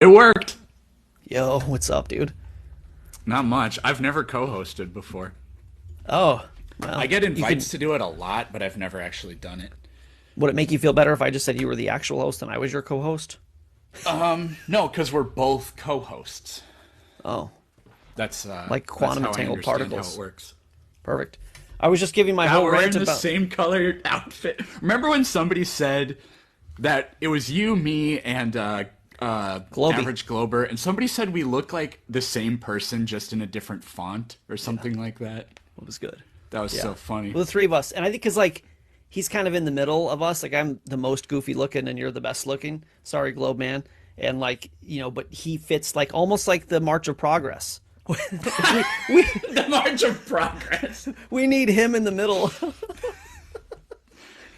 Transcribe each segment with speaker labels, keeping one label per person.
Speaker 1: It worked.
Speaker 2: Yo, what's up, dude?
Speaker 1: Not much. I've never co-hosted before.
Speaker 2: Oh,
Speaker 1: I
Speaker 2: well,
Speaker 1: get
Speaker 2: you could.
Speaker 1: invites to do it a lot, but I've never actually done it.
Speaker 2: Would it make you feel better if I just said you were the actual host and I was your co-host?
Speaker 1: No, because we're both co-hosts.
Speaker 2: Oh,
Speaker 1: That's
Speaker 2: like
Speaker 1: that's
Speaker 2: quantum
Speaker 1: how I
Speaker 2: entangled
Speaker 1: understand how it
Speaker 2: particles.
Speaker 1: works.
Speaker 2: Perfect. I was just giving my
Speaker 1: Yeah,
Speaker 2: whole
Speaker 1: we're
Speaker 2: rant
Speaker 1: wearing the
Speaker 2: about
Speaker 1: same color outfit. Remember when somebody said that it was you, me, and
Speaker 2: Globy.
Speaker 1: Average Glober, and somebody said we look like the same person just in a different font or
Speaker 2: Yeah,
Speaker 1: something like that?
Speaker 2: it was good.
Speaker 1: That was
Speaker 2: Yeah,
Speaker 1: so funny.
Speaker 2: well, the three of us, and I think because like he's kind of in the middle of us. Like I'm the most goofy looking, and you're the best looking. Sorry, Globe Man. And like but he fits like almost like the March of Progress. we
Speaker 1: The March of Progress.
Speaker 2: we need him in the middle. 'Cause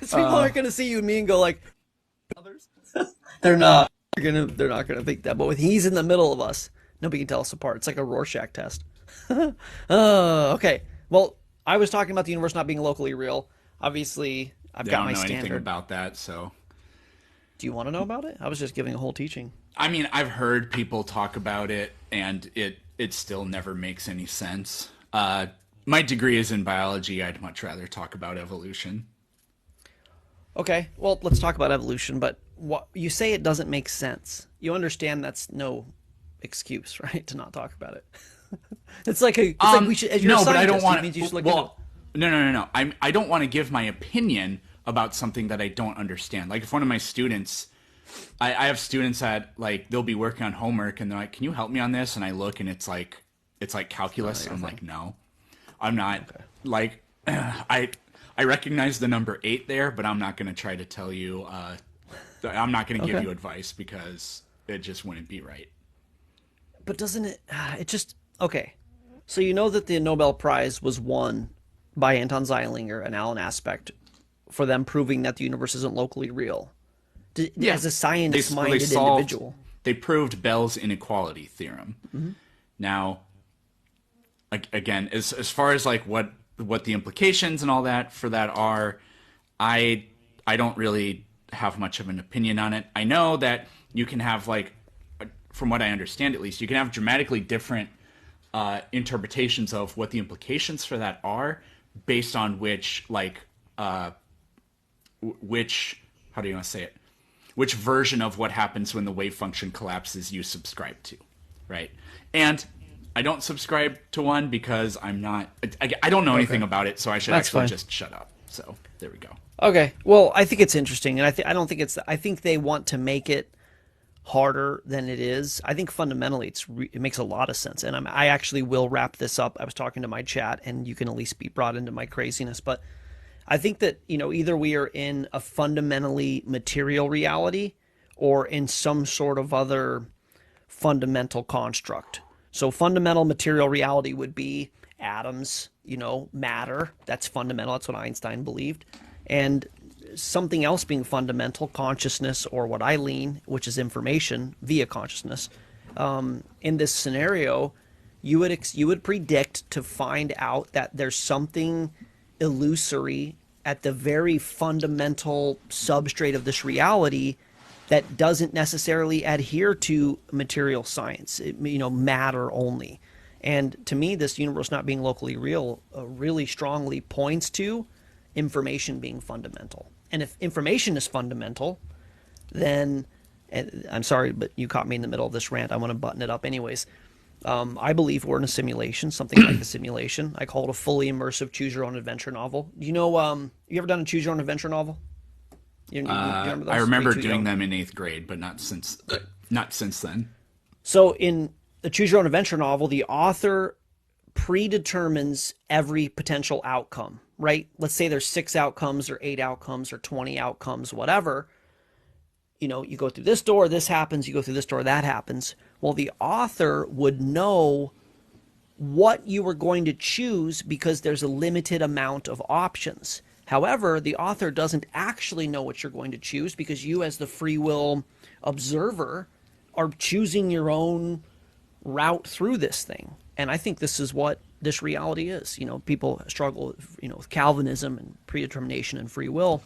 Speaker 2: people aren't gonna see you and me and go like others. They're not. They're not gonna think that. But with he's in the middle of us, nobody can tell us apart. It's like a Rorschach test. Okay. Well, I was talking about the universe not being locally real. Obviously, I've
Speaker 1: They
Speaker 2: got
Speaker 1: don't
Speaker 2: my
Speaker 1: know anything
Speaker 2: standard.
Speaker 1: about that, so
Speaker 2: Do you want to know about it? I was just giving a whole teaching.
Speaker 1: I mean, I've heard people talk about it, and it still never makes any sense. My degree is in biology. I'd much rather talk about evolution.
Speaker 2: Okay. Well, let's talk about evolution. But what you say it doesn't make sense. You understand that's no excuse, right, to not talk about it. It's like a. It's like we should. As you're a
Speaker 1: No, but I don't
Speaker 2: scientist, it
Speaker 1: want
Speaker 2: means you
Speaker 1: to.
Speaker 2: should look into it.
Speaker 1: Well, no. I don't want to give my opinion about something that I don't understand. Like if one of my students, I have students that like they'll be working on homework and they're like, "Can you help me on this?" And I look and it's like
Speaker 2: Not
Speaker 1: calculus.
Speaker 2: your
Speaker 1: I'm like,
Speaker 2: thing.
Speaker 1: no, I'm not.
Speaker 2: Okay.
Speaker 1: Like I recognize the number 8 there, but I'm not going to try to tell you. I'm not going to give
Speaker 2: Okay.
Speaker 1: you advice because it just wouldn't be right.
Speaker 2: But doesn't it? It just okay. So you know that the Nobel Prize was won by Anton Zeilinger and Alan Aspect for them proving that the universe isn't locally real.
Speaker 1: Yeah,
Speaker 2: As a
Speaker 1: they
Speaker 2: science-minded
Speaker 1: solved
Speaker 2: individual,
Speaker 1: they proved Bell's inequality theorem.
Speaker 2: mm-hmm.
Speaker 1: Now, again, as far as like what the implications and all that for that are, I I don't really have much of an opinion on it. I know that you can have like, from what I understand at least, you can have dramatically different interpretations of what the implications for that are based on which like which how do you want to say it, which version of what happens when the wave function collapses you subscribe to, right? And I don't subscribe to one because I don't know anything
Speaker 2: Okay,
Speaker 1: about it, so I should
Speaker 2: that's
Speaker 1: actually
Speaker 2: fine.
Speaker 1: just shut up. So there we go.
Speaker 2: Okay, well, I think it's interesting, and I don't think it's. I think they want to make it harder than it is. I think fundamentally it makes a lot of sense, and I actually will wrap this up. I was talking to my chat, and you can at least be brought into my craziness, but I think that either we are in a fundamentally material reality or in some sort of other fundamental construct. So fundamental material reality would be atoms, matter. That's fundamental. That's what Einstein believed. And something else being fundamental, consciousness, or what I lean, which is information via consciousness. In this scenario, you would predict to find out that there's something illusory at the very fundamental substrate of this reality that doesn't necessarily adhere to material science, matter only. And to me, this universe not being locally real really strongly points to information being fundamental. And if information is fundamental, then, and I'm sorry, but you caught me in the middle of this rant. I want to button it up anyways. I believe we're in a simulation, something like a simulation. I call it a fully immersive choose your own adventure novel. You ever done a choose your own adventure novel? You remember
Speaker 1: I
Speaker 2: those? Way
Speaker 1: remember
Speaker 2: too
Speaker 1: doing
Speaker 2: young.
Speaker 1: them in 8th grade, but not since then.
Speaker 2: So in the choose your own adventure novel, the author predetermines every potential outcome, right? Let's say there's 6 outcomes or 8 outcomes or 20 outcomes, whatever. You go through this door, this happens, you go through this door, that happens. Well, the author would know what you were going to choose because there's a limited amount of options. However, the author doesn't actually know what you're going to choose because you, as the free will observer, are choosing your own route through this thing. And I think this is what this reality is. People struggle, with Calvinism and predetermination and free will.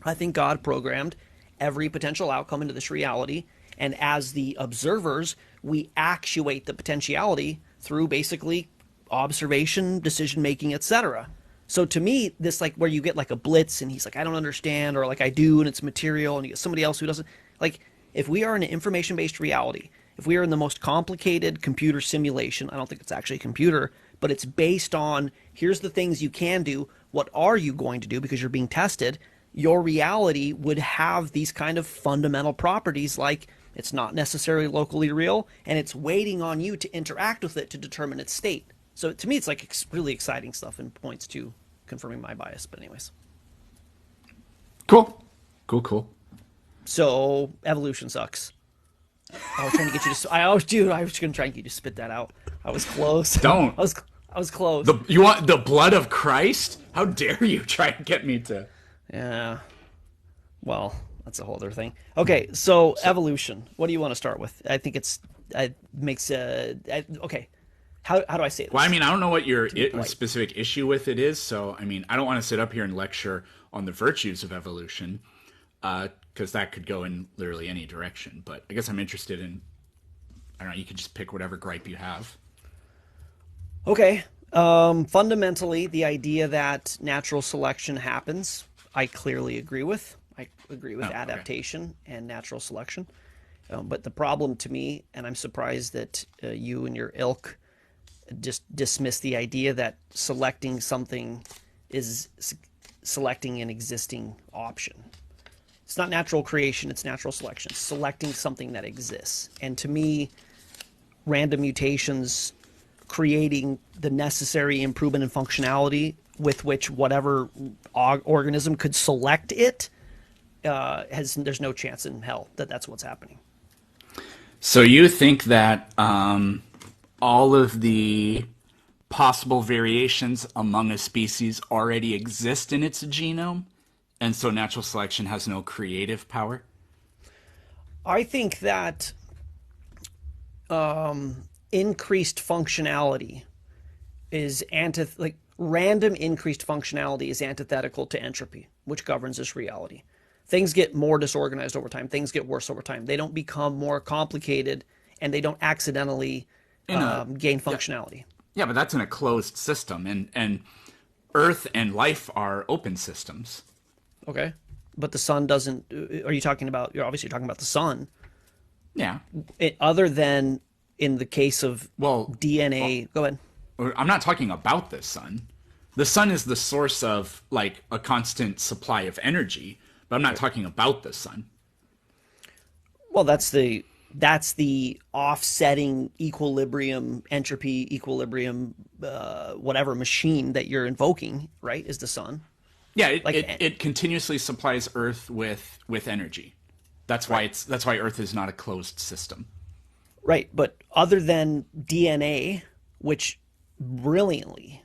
Speaker 2: I think God programmed every potential outcome into this reality, And as the observers, we actuate the potentiality through basically observation, decision making, etc. So to me, this like where you get like a blitz and he's like, I don't understand, or like I do, and it's material, and you get somebody else who doesn't. Like, if we are in an information based reality, if we are in the most complicated computer simulation, I don't think it's actually a computer, but it's based on here's the things you can do. What are you going to do? Because you're being tested. Your reality would have these kind of fundamental properties like it's not necessarily locally real and it's waiting on you to interact with it to determine its state. So to me, it's like really exciting stuff and points to confirming my bias. But anyways,
Speaker 1: Cool. Cool, cool.
Speaker 2: so evolution sucks. I was trying to get you to. I was, dude. I was gonna try and get you to spit that out. I was close.
Speaker 1: Don't.
Speaker 2: I was close.
Speaker 1: You want the blood of Christ? How dare you try and get me to...
Speaker 2: Yeah. Well, that's a whole other thing. Okay, so evolution. What do you want to start with? I think it makes okay. How do I say this?
Speaker 1: Well, I mean, I don't know what your
Speaker 2: polite.
Speaker 1: specific issue with it is, so I mean, I don't want to sit up here and lecture on the virtues of evolution, because that could go in literally any direction. But I guess I'm interested in, I don't know, you could just pick whatever gripe you have.
Speaker 2: Okay. Fundamentally, the idea that natural selection happens, I clearly agree with. I agree with
Speaker 1: Oh, okay.
Speaker 2: adaptation and natural selection. But the problem to me, and I'm surprised that you and your ilk just dismiss the idea that selecting something is selecting an existing option. It's not natural creation, it's natural selection. Selecting something that exists. And to me, random mutations creating the necessary improvement in functionality with which whatever organism could select it there's no chance in hell that that's what's happening.
Speaker 1: So you think that all of the possible variations among a species already exist in its genome, and so natural selection has no creative power?
Speaker 2: I think that increased functionality is random increased functionality is antithetical to entropy, which governs this reality. Things get more disorganized over time. Things get worse over time. They don't become more complicated, and they don't accidentally gain functionality.
Speaker 1: Yeah, but that's in a closed system, and Earth and life are open systems.
Speaker 2: Okay, but the sun doesn't. Are you talking about? You're obviously talking about the sun.
Speaker 1: Yeah.
Speaker 2: Other than in the case of DNA. Go ahead.
Speaker 1: I'm not talking about the sun. The sun is the source of like a constant supply of energy, but I'm not talking about the sun.
Speaker 2: Well, that's the offsetting equilibrium, entropy equilibrium, whatever machine that you're invoking, right? Is the sun?
Speaker 1: Yeah, it continuously supplies Earth with energy. That's why Earth is not a closed system.
Speaker 2: Right, but other than DNA, which brilliantly,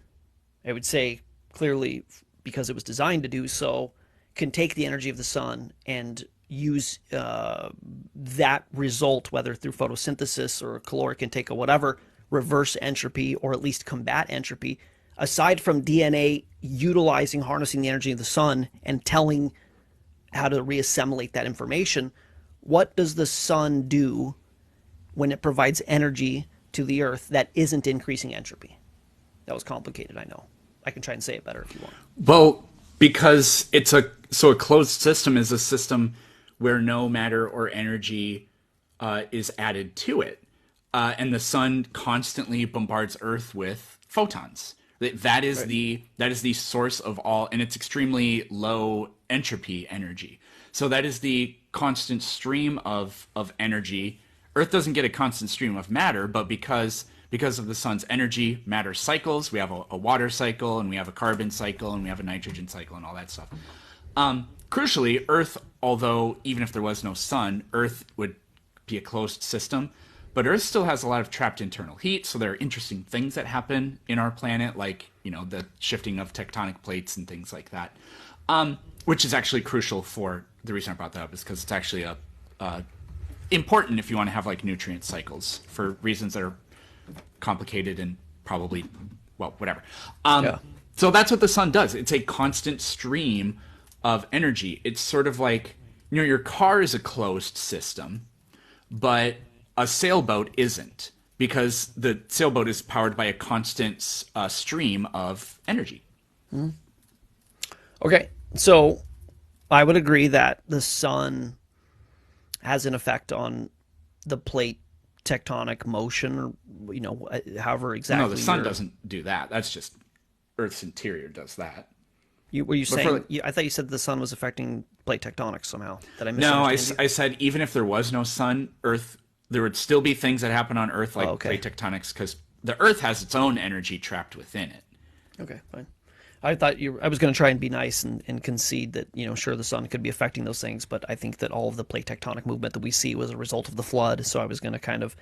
Speaker 2: I would say clearly because it was designed to do so, can take the energy of the sun and use that result, whether through photosynthesis or caloric intake or whatever, reverse entropy or at least combat entropy. Aside from DNA utilizing, harnessing the energy of the sun and telling how to reassimilate that information, what does the sun do when it provides energy to the Earth that isn't increasing entropy? That was complicated, I know. I can try and say it better if you want.
Speaker 1: Well, because a closed system is a system where no matter or energy is added to it, and the sun constantly bombards Earth with photons. That is the source of all, and it's extremely low entropy energy. So that is the constant stream of energy. Earth doesn't get a constant stream of matter, but because of the sun's energy, matter cycles. We have a water cycle, and we have a carbon cycle, and we have a nitrogen cycle, and all that stuff. Crucially, Earth, although even if there was no sun, Earth would be a closed system. But Earth still has a lot of trapped internal heat, so there are interesting things that happen in our planet, like the shifting of tectonic plates and things like that, which is actually crucial for the reason I brought that up is because it's actually important if you want to have like nutrient cycles for reasons that are complicated and probably whatever. So that's what the sun does. It's a constant stream of energy. It's sort of like your car is a closed system. but a sailboat isn't because the sailboat is powered by a constant stream of energy.
Speaker 2: Okay, so I would agree that the sun has an effect on the plate tectonic motion, or however
Speaker 1: No, the
Speaker 2: exactly
Speaker 1: sun doesn't do that. That's just Earth's interior does that.
Speaker 2: were you
Speaker 1: But for
Speaker 2: saying? I thought you said the sun was affecting plate tectonics somehow. Did I
Speaker 1: no,
Speaker 2: misunderstand you?
Speaker 1: I said even if there was no sun, Earth, there would still be things that happen on Earth
Speaker 2: Oh,
Speaker 1: like
Speaker 2: okay.
Speaker 1: plate tectonics because the Earth has its own energy trapped within it.
Speaker 2: Okay, fine. I thought you. I was going to try and be nice and concede that sure the sun could be affecting those things, but I think that all of the plate tectonic movement that we see was a result of the flood. So I was going to kind of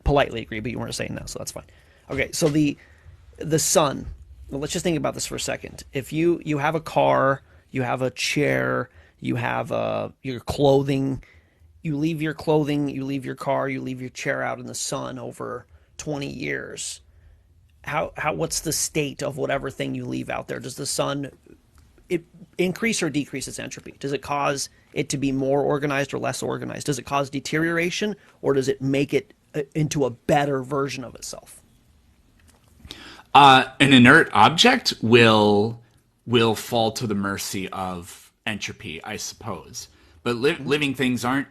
Speaker 2: politely agree, but you weren't saying that, so that's fine. Okay, so the sun. Well, let's just think about this for a second. If you have a car, you have a chair, you have your clothing, you leave your clothing, you leave your car, you leave your chair out in the sun over 20 years. How what's the state of whatever thing you leave out there? Does the sun it increase or decrease its entropy? Does it cause it to be more organized or less organized? Does it cause deterioration or does it make it into a better version of itself?
Speaker 1: An inert object will fall to the mercy of entropy, I suppose. But living things aren't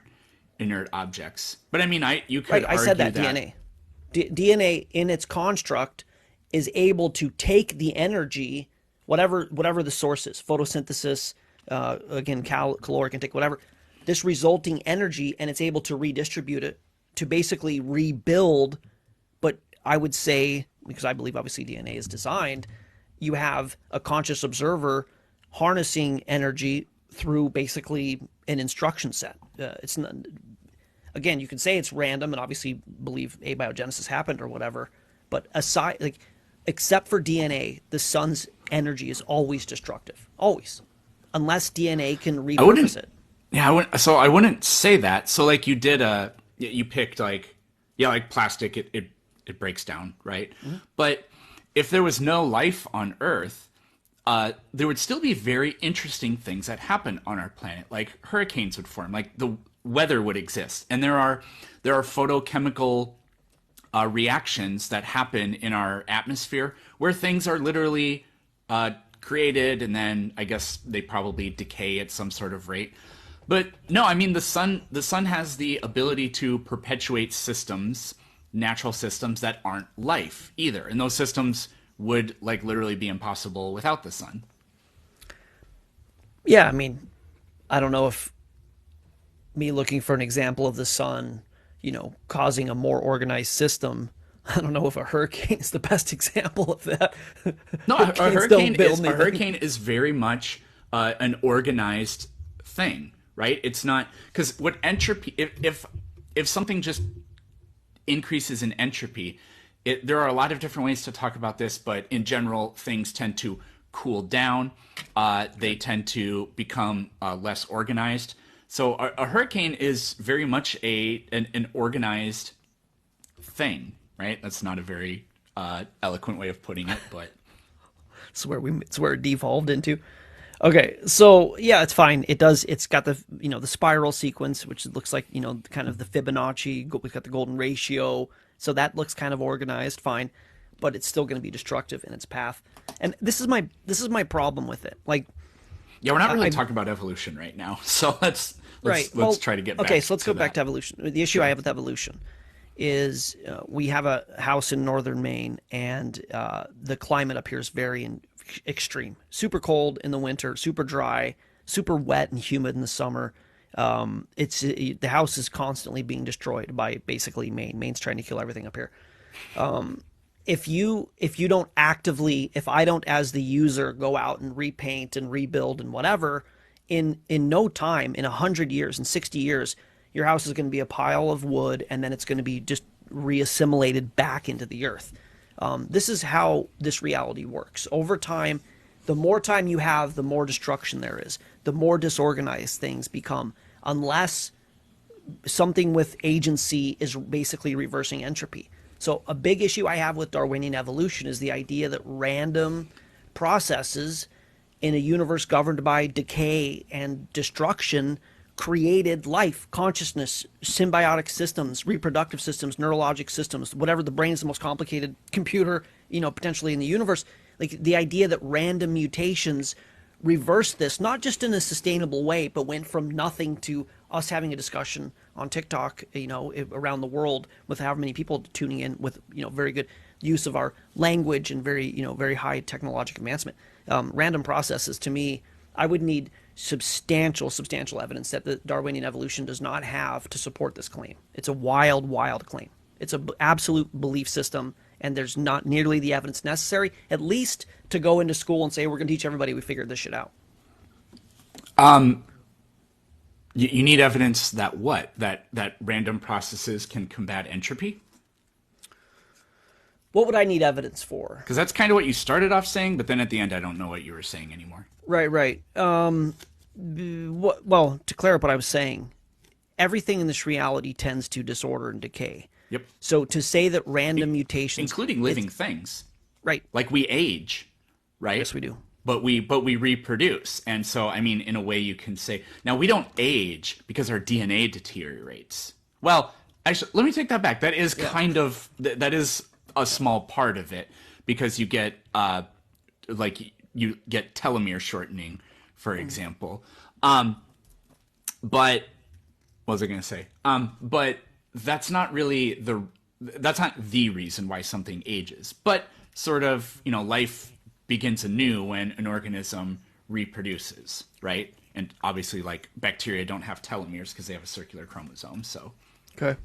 Speaker 1: inert objects. But I mean, you could
Speaker 2: Right, I said
Speaker 1: argue
Speaker 2: that DNA. DNA in its construct is able to take the energy, whatever the source is, photosynthesis, again, caloric intake, whatever, this resulting energy, and it's able to redistribute it to basically rebuild. But I would say, because I believe obviously DNA is designed, you have a conscious observer harnessing energy through basically an instruction set. It's not, again, you can say it's random and obviously believe abiogenesis happened or whatever, but aside, like, except for DNA, the sun's energy is always destructive, always, unless DNA can
Speaker 1: I
Speaker 2: repurpose
Speaker 1: wouldn't.
Speaker 2: it.
Speaker 1: Yeah, so I wouldn't say that. So like you did you picked like yeah, like plastic. It breaks down, right?
Speaker 2: Mm-hmm.
Speaker 1: But if there was no life on Earth, there would still be very interesting things that happen on our planet. Like hurricanes would form, like the weather would exist, and there are photochemical reactions that happen in our atmosphere where things are literally created, and then I guess they probably decay at some sort of rate. But no, I mean the sun has the ability to perpetuate systems, natural systems that aren't life either, and those systems would like literally be impossible without the sun.
Speaker 2: Yeah, I mean, I don't know if me looking for an example of the sun, causing a more organized system. I don't know if a hurricane is the best example of that.
Speaker 1: No,
Speaker 2: Hurricanes don't build
Speaker 1: a
Speaker 2: anything.
Speaker 1: hurricane is very much an organized thing, right? It's not because what entropy if something just increases in entropy, there are a lot of different ways to talk about this, but in general, things tend to cool down. They tend to become less organized. So a hurricane is very much an organized thing, right? That's not a very eloquent way of putting it, but
Speaker 2: It's where it devolved into. Okay, so yeah, it's fine. It does. It's got the spiral sequence, which looks like kind of the Fibonacci. We've got the golden ratio, so that looks kind of organized, fine, but it's still going to be destructive in its path. And this is my problem with it. Like,
Speaker 1: yeah, we're not really talking about evolution right now. So let's try to get back.
Speaker 2: Okay, so let's
Speaker 1: to
Speaker 2: go back
Speaker 1: that.
Speaker 2: to evolution. The issue I have with evolution is we have a house in northern Maine, and the climate up here is very extreme. Super cold in the winter, super dry, super wet and humid in the summer. The house is constantly being destroyed by basically Maine. Maine's trying to kill everything up here. If you don't actively, if I don't as the user go out and repaint and rebuild and whatever, in no time, in 100 years, in 60 years, your house is going to be a pile of wood, and then it's going to be just reassimilated back into the earth. This is how this reality works. Over time, the more time you have, the more destruction there is, the more disorganized things become, unless something with agency is basically reversing entropy. So a big issue I have with Darwinian evolution is the idea that random processes in a universe governed by decay and destruction created life, consciousness, symbiotic systems, reproductive systems, neurologic systems, whatever. The brain is the most complicated computer, potentially in the universe. Like the idea that random mutations reverse this, not just in a sustainable way, but went from nothing to us having a discussion on TikTok, around the world with however many people tuning in with, very good use of our language and very high technological advancement. Random processes, to me, I would need substantial evidence that the Darwinian evolution does not have to support this claim. It's a wild claim. It's an absolute belief system, and there's not nearly the evidence necessary, at least to go into school and say, we're going to teach everybody we figured this shit out.
Speaker 1: You need evidence that what? That random processes can combat entropy?
Speaker 2: What would I need evidence for?
Speaker 1: Because that's kind of what you started off saying, but then at the end, I don't know what you were saying anymore.
Speaker 2: Right. Well, to clear up what I was saying, everything in this reality tends to disorder and decay.
Speaker 1: Yep.
Speaker 2: So to say that random mutations,
Speaker 1: including living things,
Speaker 2: right?
Speaker 1: Like we age, right?
Speaker 2: Yes, we do.
Speaker 1: But we reproduce, and so I mean, in a way, you can say now we don't age because our DNA deteriorates. Well, actually, let me take that back. That is kind of that is a small part of it because you get you get telomere shortening, for example. But what was I going to say? But that's not really that's not the reason why something ages. But sort of, life begins anew when an organism reproduces, right? And obviously, like bacteria don't have telomeres because they have a circular chromosome. So
Speaker 2: okay.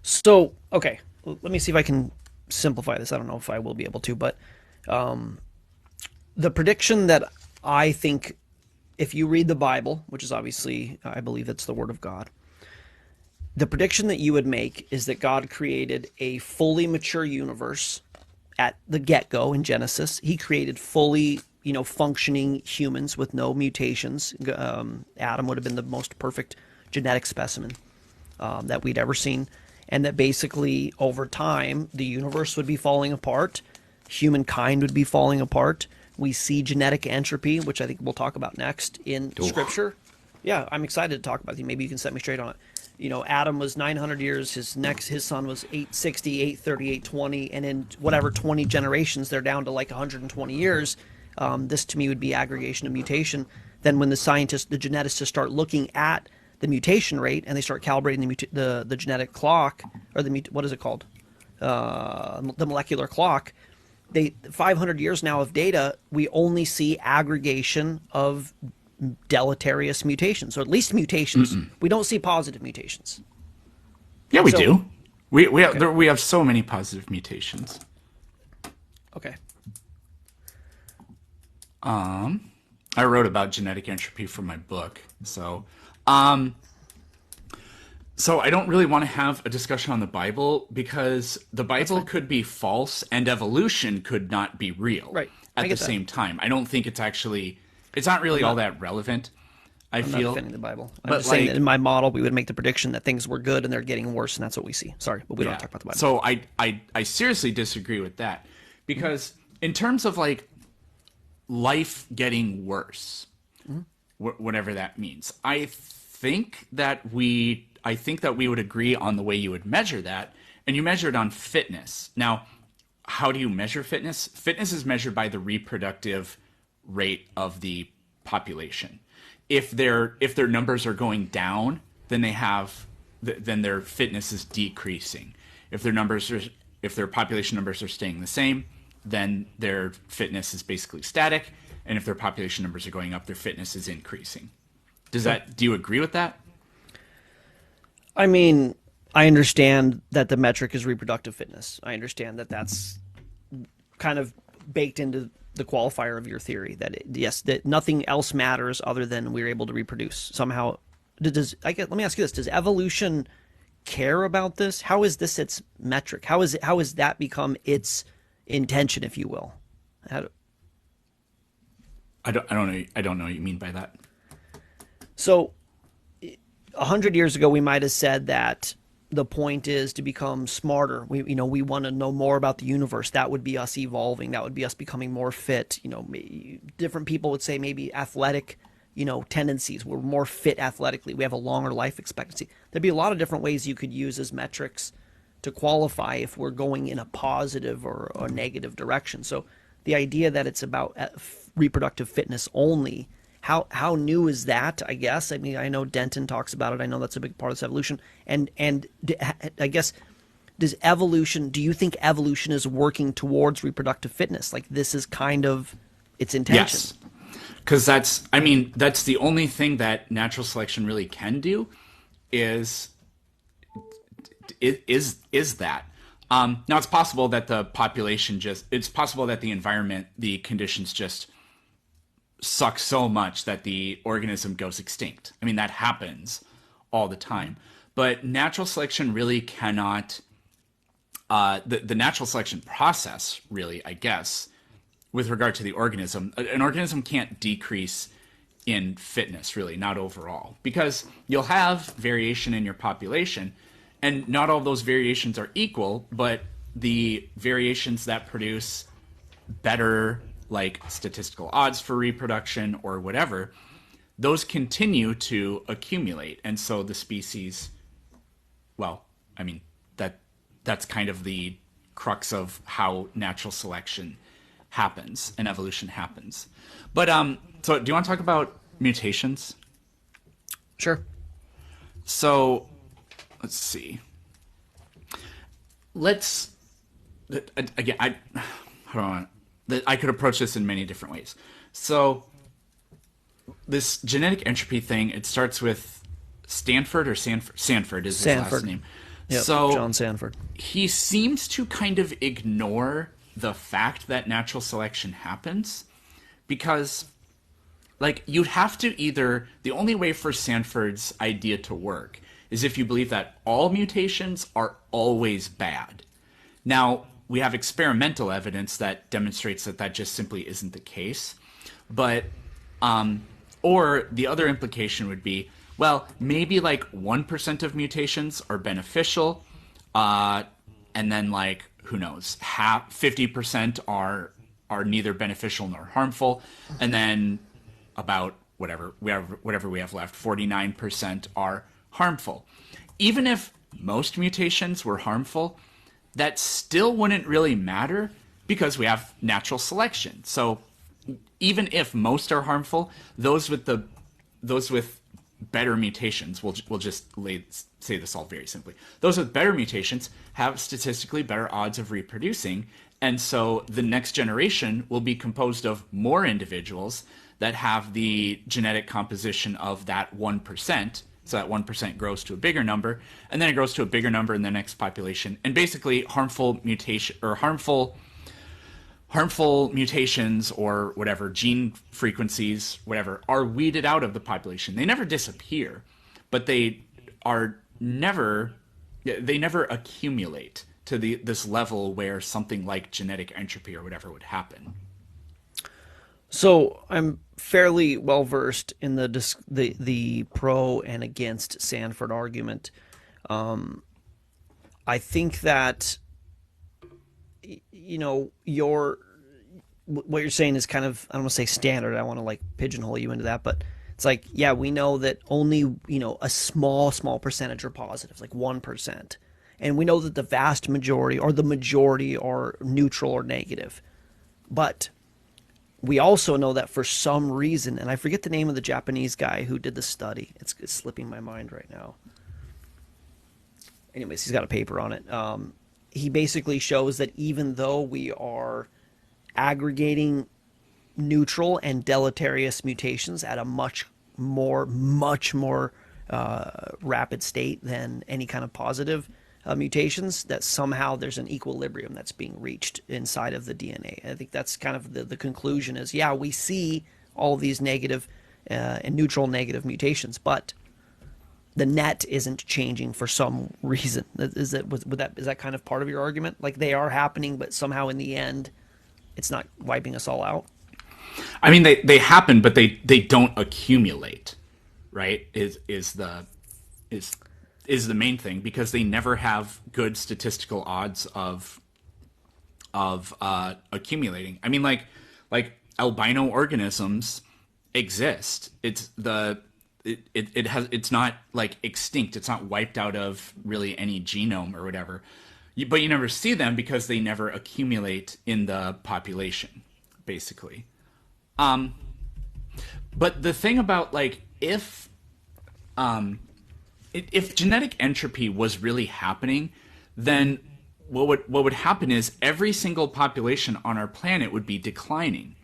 Speaker 2: So okay, let me see if I can simplify this. I don't know if I will be able to, but the prediction that I think, if you read the Bible, which is obviously, I believe it's the Word of God, the prediction that you would make is that God created a fully mature universe at the get-go in Genesis. He created fully, functioning humans with no mutations. Adam would have been the most perfect genetic specimen that we'd ever seen. And that basically, over time, the universe would be falling apart. Humankind would be falling apart. We see genetic entropy, which I think we'll talk about next in Scripture. Yeah, I'm excited to talk about it. Maybe you can set me straight on it. Adam was 900 years. His son was 860, 830, 820, and in whatever 20 generations, they're down to like 120 years. This to me would be aggregation of mutation. Then when the geneticists start looking at the mutation rate and they start calibrating the genetic clock, or what is it called? The molecular clock. 500 years now of data, we only see aggregation of deleterious mutations, or at least mutations. We don't see positive mutations.
Speaker 1: Yeah, we do. We have so many positive mutations.
Speaker 2: Okay.
Speaker 1: I wrote about genetic entropy for my book, so I don't really want to have a discussion on the Bible because the Bible could be false and evolution could not be real at the same time. I don't think it's not really all that relevant. I'm not
Speaker 2: defending the Bible. I'm just saying that in my model, we would make the prediction that things were good and they're getting worse, and that's what we see. Sorry, but we don't talk about the Bible.
Speaker 1: So I seriously disagree with that because in terms of like life getting worse, whatever that means, I think that we would agree on the way you would measure that, and you measure it on fitness. Now, how do you measure fitness? Fitness is measured by the reproductive rate of the population. If their numbers are going down, then then their fitness is decreasing. If their population numbers are staying the same, then their fitness is basically static, and if their population numbers are going up, their fitness is increasing. Do you agree with that?
Speaker 2: I mean, I understand that the metric is reproductive fitness. I understand that that's kind of baked into the qualifier of your theory that that nothing else matters other than we're able to reproduce somehow. Let me ask you this: does evolution care about this? How is this its metric? How has that become its intention, if you will?
Speaker 1: I don't know what you mean by that.
Speaker 2: So 100 years ago, we might have said that the point is to become smarter. We want to know more about the universe. That would be us evolving. That would be us becoming more fit. Different people would say maybe athletic, tendencies. We're more fit athletically. We have a longer life expectancy. There'd be a lot of different ways you could use as metrics to qualify if we're going in a positive or a negative direction. So the idea that it's about reproductive fitness only, how new is that? I guess. I mean, I know Denton talks about it. I know that's a big part of this evolution. And I guess, do you think evolution is working towards reproductive fitness? Like this is kind of its intention.
Speaker 1: Yes. Because that's the only thing that natural selection really can do is that. Now it's possible that the population it's possible that the environment, the conditions just suck so much that the organism goes extinct. I mean, that happens all the time. But natural selection really cannot, the natural selection process really, I guess, with regard to the organism, an organism can't decrease in fitness, really, not overall, because you'll have variation in your population, and not all of those variations are equal, but the variations that produce better, like statistical odds for reproduction or whatever, those continue to accumulate. And so the species, well, I mean, that's kind of the crux of how natural selection happens and evolution happens. But so do you want to talk about mutations?
Speaker 2: Sure.
Speaker 1: So let's see. Again, I could approach this in many different ways. So this genetic entropy thing, it starts with Stanford or Sanford. Sanford is his last name.
Speaker 2: Yep,
Speaker 1: so
Speaker 2: John Sanford.
Speaker 1: He seems to kind of ignore the fact that natural selection happens, because like you'd have to the only way for Sanford's idea to work is if you believe that all mutations are always bad. Now, we have experimental evidence that demonstrates that just simply isn't the case. But or the other implication would be, well, maybe like 1% of mutations are beneficial, and then like who knows, 50% are neither beneficial nor harmful, and then about whatever we have left, 49% are harmful. Even if most mutations were harmful, that still wouldn't really matter because we have natural selection. So even if most are harmful, those with better mutations, we'll just say this all very simply. Those with better mutations have statistically better odds of reproducing, and so the next generation will be composed of more individuals that have the genetic composition of that 1%. So that 1% grows to a bigger number, and then it grows to a bigger number in the next population. And basically, harmful mutations or whatever, gene frequencies, whatever, are weeded out of the population. They never disappear, but they never accumulate to this level where something like genetic entropy or whatever would happen.
Speaker 2: So I'm fairly well versed in the pro and against Sanford argument. I think that what you're saying is kind of, I don't want to say standard. I want to like pigeonhole you into that, but it's like, yeah, we know that only a small percentage are positive, like 1%, and we know that the vast majority or the majority are neutral or negative, but we also know that for some reason, and I forget the name of the Japanese guy who did the study. It's slipping my mind right now. Anyways, he's got a paper on it. He basically shows that even though we are aggregating neutral and deleterious mutations at a much more rapid state than any kind of positive mutations, that somehow there's an equilibrium that's being reached inside of the DNA. I think that's kind of the conclusion is, yeah, we see all of these negative and neutral negative mutations, but the net isn't changing for some reason. Is that kind of part of your argument? Like they are happening, but somehow in the end, it's not wiping us all out?
Speaker 1: I mean, they happen, but they don't accumulate, right? Is the main thing, because they never have good statistical odds of accumulating. I mean, like albino organisms exist. It's not like extinct. It's not wiped out of really any genome or whatever. But you never see them because they never accumulate in the population, basically. Um, but the thing about like if genetic entropy was really happening, then what would happen is every single population on our planet would be declining,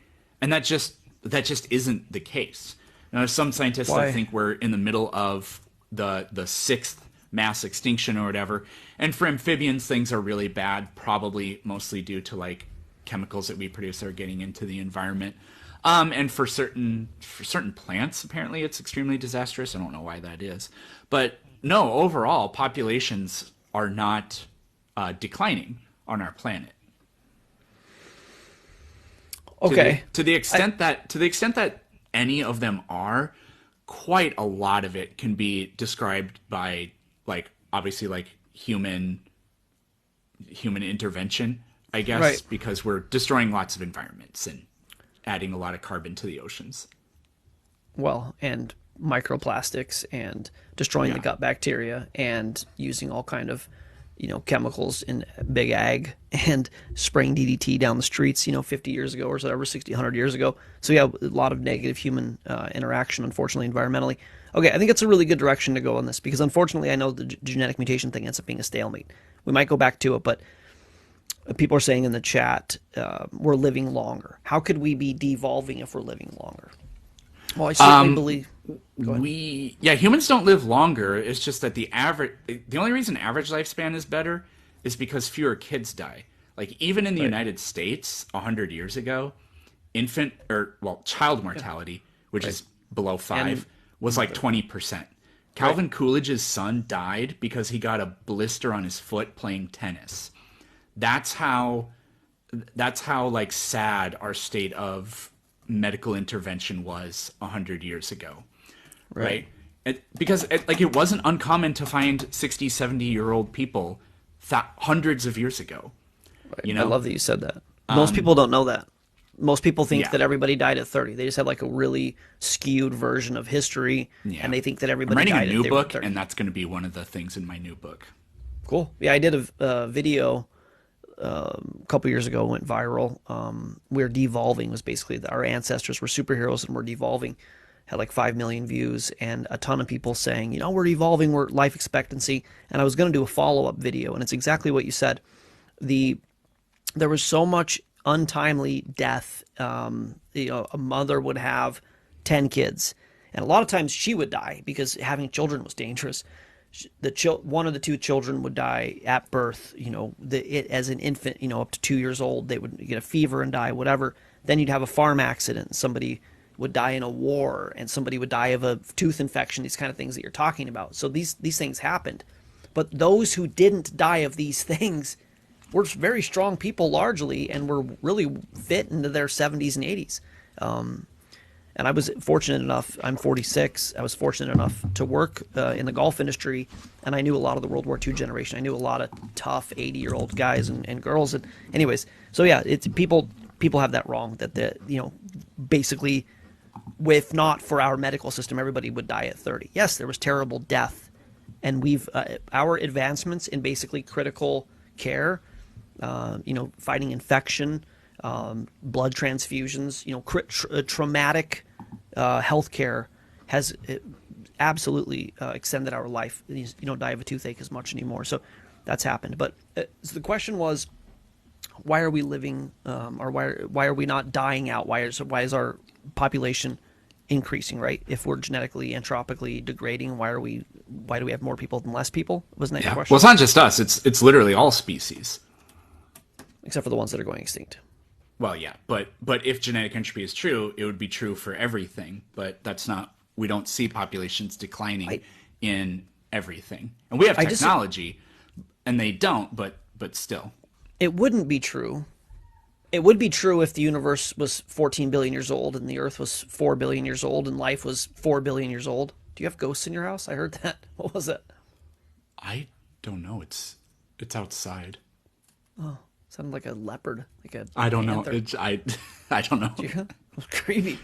Speaker 1: and that just isn't the case. Now, there's some scientists that
Speaker 2: Why?
Speaker 1: think we're in the middle of the sixth mass extinction or whatever, and for amphibians things are really bad, probably mostly due to like chemicals that we produce that are getting into the environment. And for certain plants, apparently it's extremely disastrous. I don't know why that is, but no, overall populations are not declining on our planet. To the
Speaker 2: Okay.
Speaker 1: to the
Speaker 2: I,
Speaker 1: extent that any of them are, quite a lot of it can be described by like obviously like human intervention, I guess,
Speaker 2: right.
Speaker 1: because we're destroying lots of environments and adding a lot of carbon to the oceans.
Speaker 2: Well, and microplastics and destroying the
Speaker 1: Yeah.
Speaker 2: gut bacteria and using all kind of, chemicals in big ag and spraying DDT down the streets, 50 years ago or whatever, 60, 100 years ago. So yeah, a lot of negative human interaction, unfortunately, environmentally. Okay, I think it's a really good direction to go on this because unfortunately, I know the genetic mutation thing ends up being a stalemate. We might go back to it, but people are saying in the chat, we're living longer. How could we be devolving if we're living longer? Well, I certainly believe. Go ahead.
Speaker 1: Humans don't live longer. It's just that the only reason average lifespan is better is because fewer kids die. Like even in the
Speaker 2: Right.
Speaker 1: United States 100 years ago, child
Speaker 2: Yeah.
Speaker 1: mortality, which
Speaker 2: Right.
Speaker 1: is below
Speaker 2: And
Speaker 1: 5, was like
Speaker 2: mother.
Speaker 1: 20%.
Speaker 2: Right.
Speaker 1: Calvin Coolidge's son died because he got a blister on his foot playing tennis. That's how like sad our state of medical intervention was 100 years ago,
Speaker 2: Right.
Speaker 1: right? It wasn't uncommon to find 60, 70-year-old people hundreds of years ago,
Speaker 2: Right.
Speaker 1: you
Speaker 2: I
Speaker 1: know.
Speaker 2: love that you said that. Most people don't know that. Most people think
Speaker 1: Yeah,
Speaker 2: that everybody died at 30. They just have like a really skewed version of history, and
Speaker 1: yeah.
Speaker 2: they think that
Speaker 1: I'm
Speaker 2: everybody
Speaker 1: writing a
Speaker 2: died at
Speaker 1: new
Speaker 2: they were
Speaker 1: book,
Speaker 2: 30.
Speaker 1: and that's going to be one of the things in my new book.
Speaker 2: Cool. Yeah, I did a video a couple years ago, went viral. We're devolving was basically that our ancestors were superheroes and we're devolving. Had like 5 million views and a ton of people saying, we're evolving, we're life expectancy. And I was going to do a follow up video, and it's exactly what you said. The There was so much untimely death. A mother would have 10 kids, and a lot of times she would die because having children was dangerous. One of the two children would die at birth. As an infant, up to 2 years old, they would get a fever and die, whatever. Then you'd have a farm accident. Somebody would die in a war, and somebody would die of a tooth infection. These kind of things that you're talking about. So these things happened, but those who didn't die of these things were very strong people largely, and were really fit into their 70s and 80s. And I was fortunate enough, I'm 46, I was fortunate enough to work in the golf industry, and I knew a lot of the World War II generation. I knew a lot of tough 80-year-old guys and girls. And anyways, so yeah, it's people have that wrong, that basically, if not for our medical system, everybody would die at 30. Yes, there was terrible death, and our advancements in basically critical care, fighting infection, blood transfusions, traumatic healthcare has absolutely extended our life. You don't die of a toothache as much anymore. So that's happened. But so the question was, why are we living, or why are we not dying out? Why is our population increasing? Right? If we're genetically entropically degrading, why do we have more people than less people? Wasn't that your
Speaker 1: Yeah. Well,
Speaker 2: question?
Speaker 1: it's not just us. It's literally all species.
Speaker 2: Except for the ones that are going extinct.
Speaker 1: Well, yeah, but if genetic entropy is true, it would be true for everything. But that's not. We don't see populations declining
Speaker 2: I
Speaker 1: in everything, and we have
Speaker 2: I just
Speaker 1: technology, and they don't. But still,
Speaker 2: It wouldn't be true. It would be true if the universe was 14 billion years old and the Earth was 4 billion years old and life was 4 billion years old. Do you have ghosts in your house? I heard that. What was that?
Speaker 1: I don't know. It's outside.
Speaker 2: Sounded like a leopard, like a
Speaker 1: I don't know.
Speaker 2: panther.
Speaker 1: It's I. I don't know.
Speaker 2: Yeah, creepy.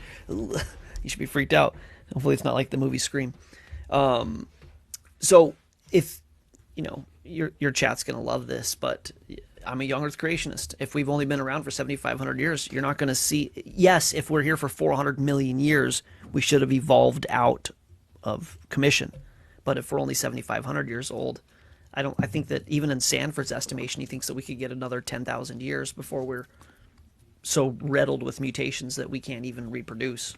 Speaker 2: You should be freaked out. Hopefully, it's not like the movie Scream. So if your chat's gonna love this, but I'm a young Earth creationist. If we've only been around for 7,500 years, you're not going to see. Yes, if we're here for 400 million years, we should have evolved out of commission. But if we're only 7,500 years old, I don't. I think that even in Sanford's estimation, he thinks that we could get another 10,000 years before we're so riddled with mutations that we can't even reproduce.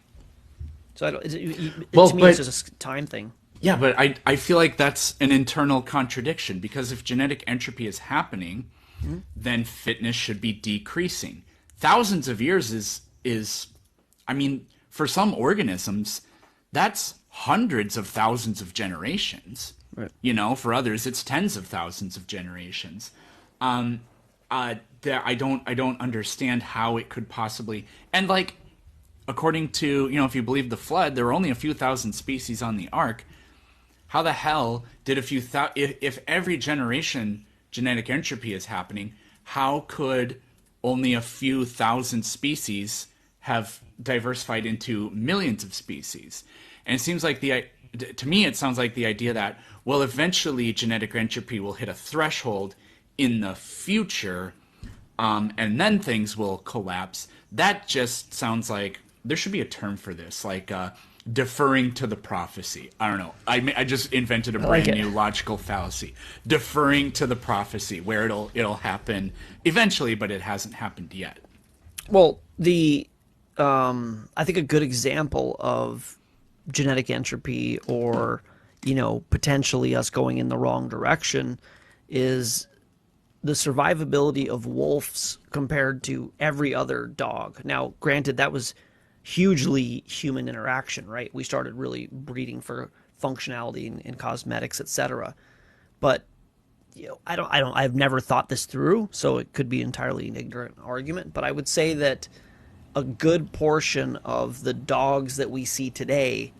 Speaker 2: So I don't.
Speaker 1: Well,
Speaker 2: To me, it's
Speaker 1: but
Speaker 2: just a time thing.
Speaker 1: yeah, but I feel like that's an internal contradiction because if genetic entropy is happening, then fitness should be decreasing. Thousands of years is I mean, for some organisms, that's hundreds of thousands of generations.
Speaker 2: Right.
Speaker 1: For others, it's tens of thousands of generations. I don't understand how it could possibly, and like, according to, if you believe the flood, there were only a few thousand species on the ark. How the hell did if every generation genetic entropy is happening, how could only a few thousand species have diversified into millions of species? And it seems like to me, it sounds like the idea that, well, eventually genetic entropy will hit a threshold in the future, and then things will collapse. That just sounds like there should be a term for this, like deferring to the prophecy. I don't know. I just invented a brand new logical fallacy. Deferring to the prophecy, where it'll happen eventually, but it hasn't happened yet.
Speaker 2: Well, I think a good example of genetic entropy or potentially us going in the wrong direction is the survivability of wolves compared to every other dog. Now, granted, that was hugely human interaction, right? We started really breeding for functionality and cosmetics, etc. But I've never thought this through, so it could be entirely an ignorant argument. But I would say that a good portion of the dogs that we see today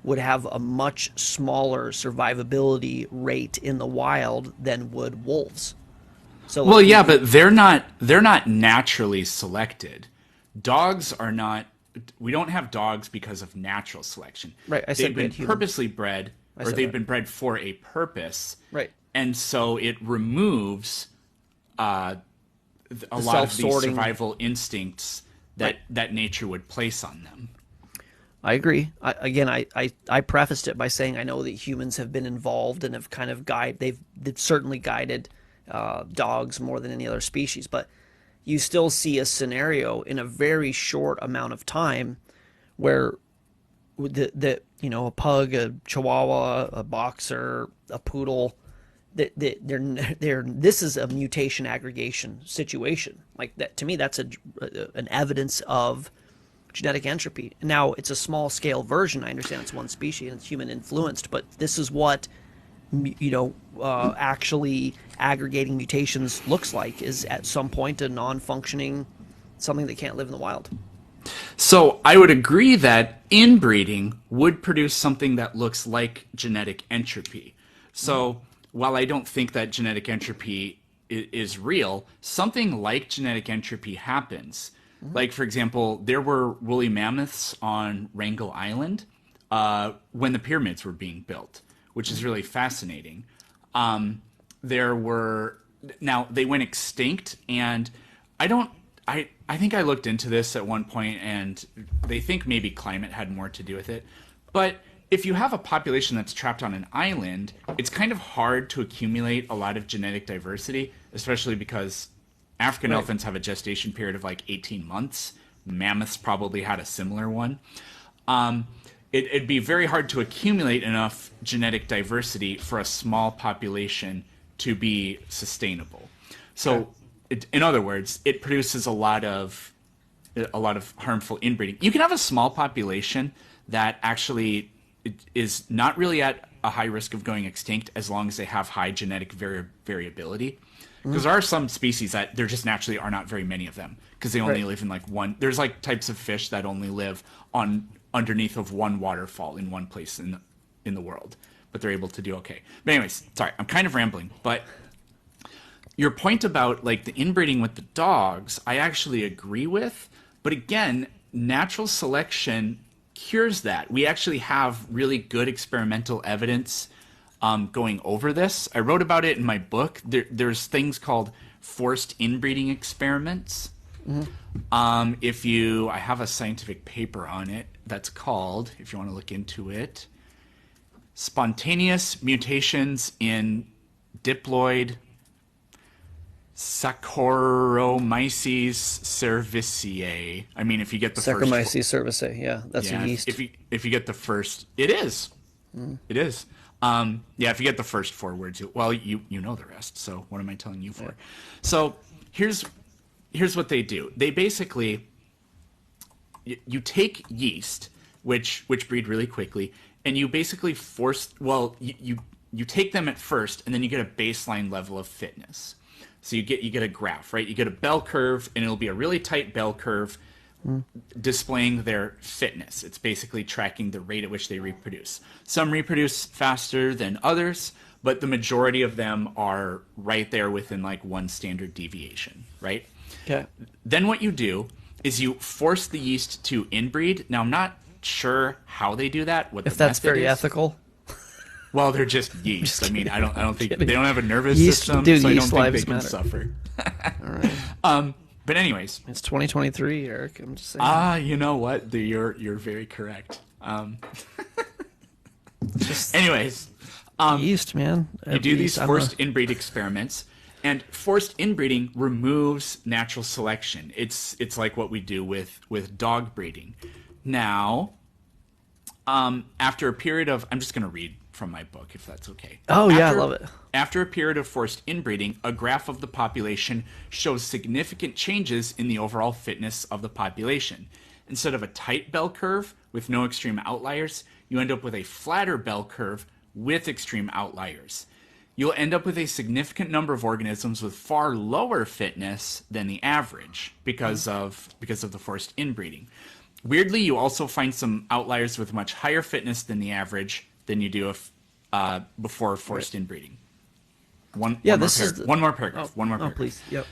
Speaker 2: would have a much smaller survivability rate in the wild than would wolves. So,
Speaker 1: Well, yeah, but they're not naturally selected. Dogs are not. We don't have dogs because of natural selection.
Speaker 2: right? I said
Speaker 1: They've been
Speaker 2: human.
Speaker 1: purposely bred,
Speaker 2: I
Speaker 1: or
Speaker 2: said
Speaker 1: they've
Speaker 2: that.
Speaker 1: been bred for a purpose,
Speaker 2: Right.
Speaker 1: and so it removes a lot of these
Speaker 2: self-sorting.
Speaker 1: survival instincts that nature would place on them.
Speaker 2: I agree. I prefaced it by saying I know that humans have been involved and have kind of they've certainly guided dogs more than any other species, but you still see a scenario in a very short amount of time where a pug, a chihuahua, a boxer, a poodle, they're this is a mutation aggregation situation. Like that to me, that's an evidence of genetic entropy. Now, it's a small scale version. I understand it's one species and it's human influenced, but this is what actually aggregating mutations looks like, is at some point a non-functioning something that can't live in the wild.
Speaker 1: So I would agree that inbreeding would produce something that looks like genetic entropy. So while I don't think that genetic entropy is real, something like genetic entropy happens. Like, for example, there were woolly mammoths on Wrangel Island when the pyramids were being built, which is really fascinating. There were now they went extinct, and I think I looked into this at one point, and they think maybe climate had more to do with it. But if you have a population that's trapped on an island, it's kind of hard to accumulate a lot of genetic diversity, especially because African elephants have a gestation period of like 18 months. Mammoths probably had a similar one. It'd be very hard to accumulate enough genetic diversity for a small population to be sustainable. So, in other words, it produces a lot of harmful inbreeding. You can have a small population that actually is not really at a high risk of going extinct as long as they have high genetic variability. Because there are some species that there just naturally are not very many of them because they only live in like one. There's like types of fish that only live underneath of one waterfall in one place in the world, but they're able to do okay. But anyways, sorry, I'm kind of rambling. But your point about like the inbreeding with the dogs, I actually agree with. But again, natural selection cures that. We actually have really good experimental evidence going over this. I wrote about it in my book. There's things called forced inbreeding experiments. I have a scientific paper on it that's called, if you want to look into it, Spontaneous Mutations in Diploid Saccharomyces cerevisiae. I mean, if you get the
Speaker 2: Saccharomyces cerevisiae, yeah, that's a yeast.
Speaker 1: If you get the first, it is. It is. If you get the first four words, you know the rest. So what am I telling you for? Yeah. So here's what they do. They basically, you take yeast, which breed really quickly, and you basically you take them at first, and then you get a baseline level of fitness. So you get a graph, right? You get a bell curve, and it'll be a really tight bell curve displaying their fitness. It's basically tracking the rate at which they reproduce. Some reproduce faster than others, but the majority of them are right there within like one standard deviation, right?
Speaker 2: Okay.
Speaker 1: Then what you do is you force the yeast to inbreed. Now, I'm not sure how they do that.
Speaker 2: If that's very ethical.
Speaker 1: Well, they're just yeast. I mean, I don't think they don't have a nervous
Speaker 2: yeast,
Speaker 1: system,
Speaker 2: dude,
Speaker 1: so I don't think they can
Speaker 2: matter.
Speaker 1: suffer.
Speaker 2: All right.
Speaker 1: But anyways,
Speaker 2: it's 2023, Eric. I'm just saying.
Speaker 1: You know what? You're very correct. Anyways,
Speaker 2: yeast, man.
Speaker 1: You do these forced inbreed experiments, and forced inbreeding removes natural selection. It's like what we do with dog breeding. Now, after a period of, I'm just going to read from my book, if that's okay.
Speaker 2: Oh, yeah, I love it.
Speaker 1: After a period of forced inbreeding, a graph of the population shows significant changes in the overall fitness of the population. Instead of a tight bell curve with no extreme outliers, you end up with a flatter bell curve with extreme outliers. You'll end up with a significant number of organisms with far lower fitness than the average because of the forced inbreeding. Weirdly, you also find some outliers with much higher fitness than the average than you do before forced inbreeding. One more paragraph.
Speaker 2: Oh, please. Yep.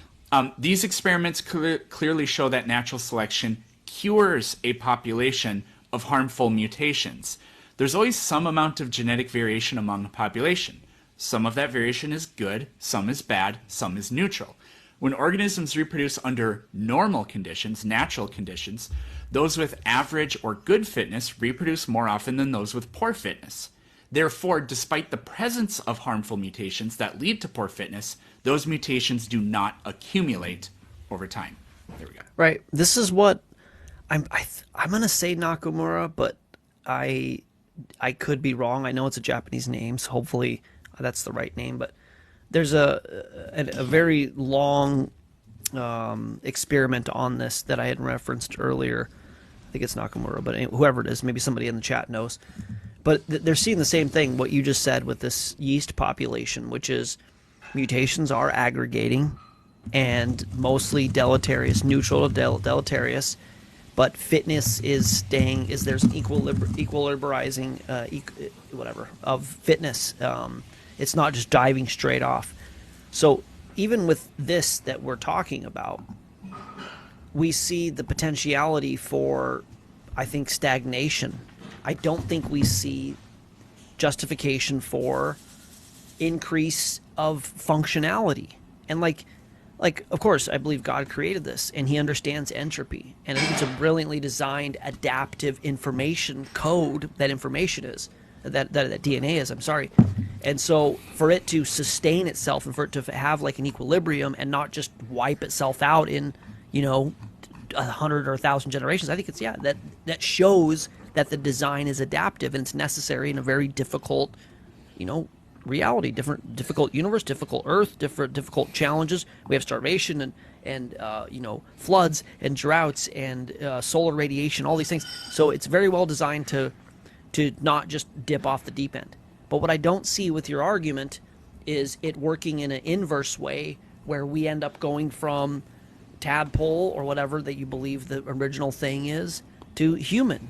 Speaker 1: These experiments clearly show that natural selection cures a population of harmful mutations. There's always some amount of genetic variation among a population. Some of that variation is good, some is bad, some is neutral. When organisms reproduce under normal conditions, natural conditions, those with average or good fitness reproduce more often than those with poor fitness. Therefore, despite the presence of harmful mutations that lead to poor fitness, those mutations do not accumulate over time. There we go.
Speaker 2: Right. This is what I'm going to say Nakamura, but I could be wrong. I know it's a Japanese name, so hopefully that's the right name. But there's a very long experiment on this that I had referenced earlier. I think it's Nakamura, but whoever it is, maybe somebody in the chat knows. But they're seeing the same thing, what you just said with this yeast population, which is mutations are aggregating and mostly deleterious, neutral to deleterious, but fitness is there's an equilibrizing, of fitness. It's not just diving straight off. So even with this that we're talking about, we see the potentiality for, I think, stagnation. I don't think we see justification for increase of functionality. And like of course, I believe God created this and he understands entropy. And I think it's a brilliantly designed adaptive information code that information is, that DNA is, I'm sorry. And so for it to sustain itself and for it to have like an equilibrium and not just wipe itself out in, 100 or 1,000 generations, I think it's, that shows that the design is adaptive and it's necessary in a very difficult, reality, difficult universe, difficult Earth, difficult challenges. We have starvation and floods and droughts and solar radiation, all these things. So it's very well designed to not just dip off the deep end. But what I don't see with your argument is it working in an inverse way where we end up going from tadpole or whatever that you believe the original thing is to human.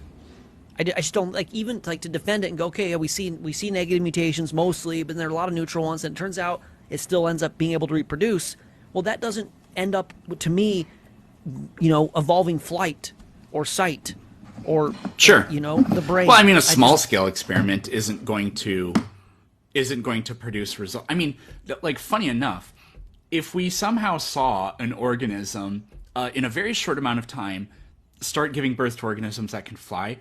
Speaker 2: I just don't even to defend it and go, okay, yeah, we see negative mutations mostly, but there are a lot of neutral ones, and it turns out it still ends up being able to reproduce. Well, that doesn't end up, to me, evolving flight or sight or
Speaker 1: Sure.
Speaker 2: the brain.
Speaker 1: Well, I mean, a
Speaker 2: I
Speaker 1: small
Speaker 2: just
Speaker 1: scale experiment isn't going to produce results. I mean, like, funny enough, if we somehow saw an organism in a very short amount of time start giving birth to organisms that can fly,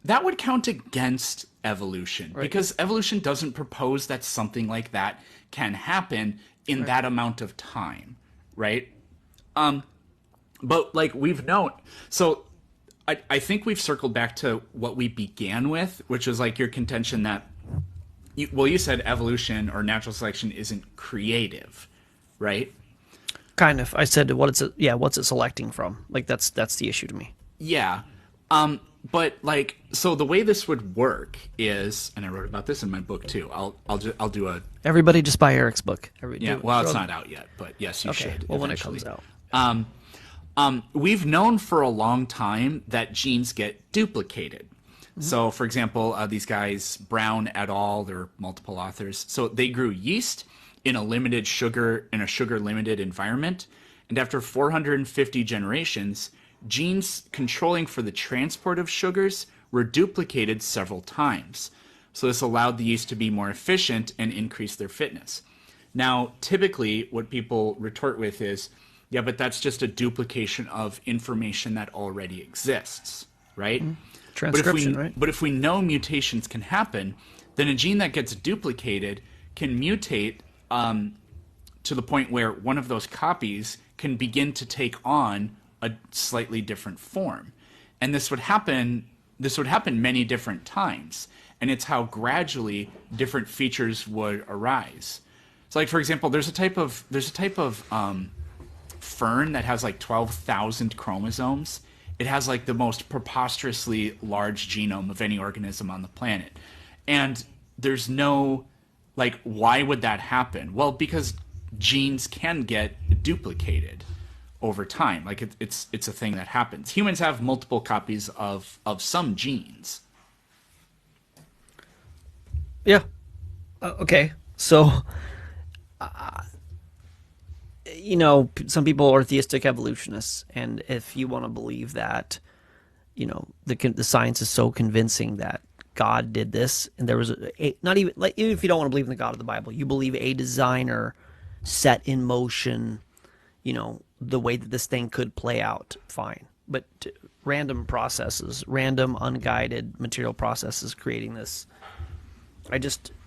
Speaker 1: that would count against evolution,
Speaker 2: right,
Speaker 1: because evolution doesn't propose that something like that can happen in
Speaker 2: right.
Speaker 1: that amount of time, right? But like, we've known, so I think we've circled back to what we began with, which was like your contention that you said evolution or natural selection isn't creative, right?
Speaker 2: Kind of. I said what's it selecting from? Like that's the issue to me.
Speaker 1: Yeah. But like, so the way this would work is, and I wrote about this in my book too. I'll do a
Speaker 2: Everybody just buy Eric's book.
Speaker 1: yeah. Well, it's not out yet, but yes, you
Speaker 2: Okay.
Speaker 1: should
Speaker 2: Well, when it
Speaker 1: eventually.
Speaker 2: comes out.
Speaker 1: We've known for a long time that genes get duplicated. So, for example, these guys, Brown et al., they're multiple authors. So they grew yeast in a sugar limited environment, and after 450 generations, genes controlling for the transport of sugars were duplicated several times. So this allowed the yeast to be more efficient and increase their fitness. Now, typically, what people retort with is, yeah, but that's just a duplication of information that already exists, right?
Speaker 2: Transcription, right?
Speaker 1: But if we know mutations can happen, then a gene that gets duplicated can mutate to the point where one of those copies can begin to take on a slightly different form. And this would happen many different times. And it's how gradually different features would arise. So, like, for example, there's a type of fern that has like 12,000 chromosomes. It has like the most preposterously large genome of any organism on the planet. And there's no, like, why would that happen? Well, because genes can get duplicated over time. Like, it's a thing that happens. Humans have multiple copies of some genes.
Speaker 2: Yeah. Okay. So, some people are theistic evolutionists, and if you want to believe that, the science is so convincing that God did this, and there was not even like, even if you don't want to believe in the God of the Bible, you believe a designer set in motion, the way that this thing could play out, fine. But random processes, random unguided material processes creating this,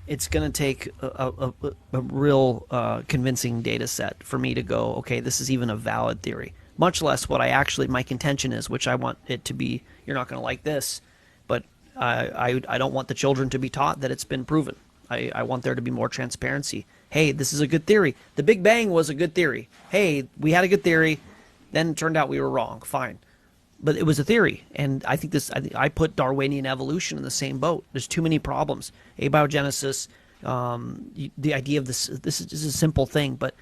Speaker 2: it's going to take a real convincing data set for me to go, okay, this is even a valid theory. Much less what my contention is, which I want it to be, you're not going to like this, but I don't want the children to be taught that it's been proven. I want there to be more transparency. Hey, this is a good theory. The Big Bang was a good theory. Hey, we had a good theory, then it turned out we were wrong. Fine. But it was a theory, and I put Darwinian evolution in the same boat. There's too many problems. Abiogenesis, the idea of this is a simple thing, but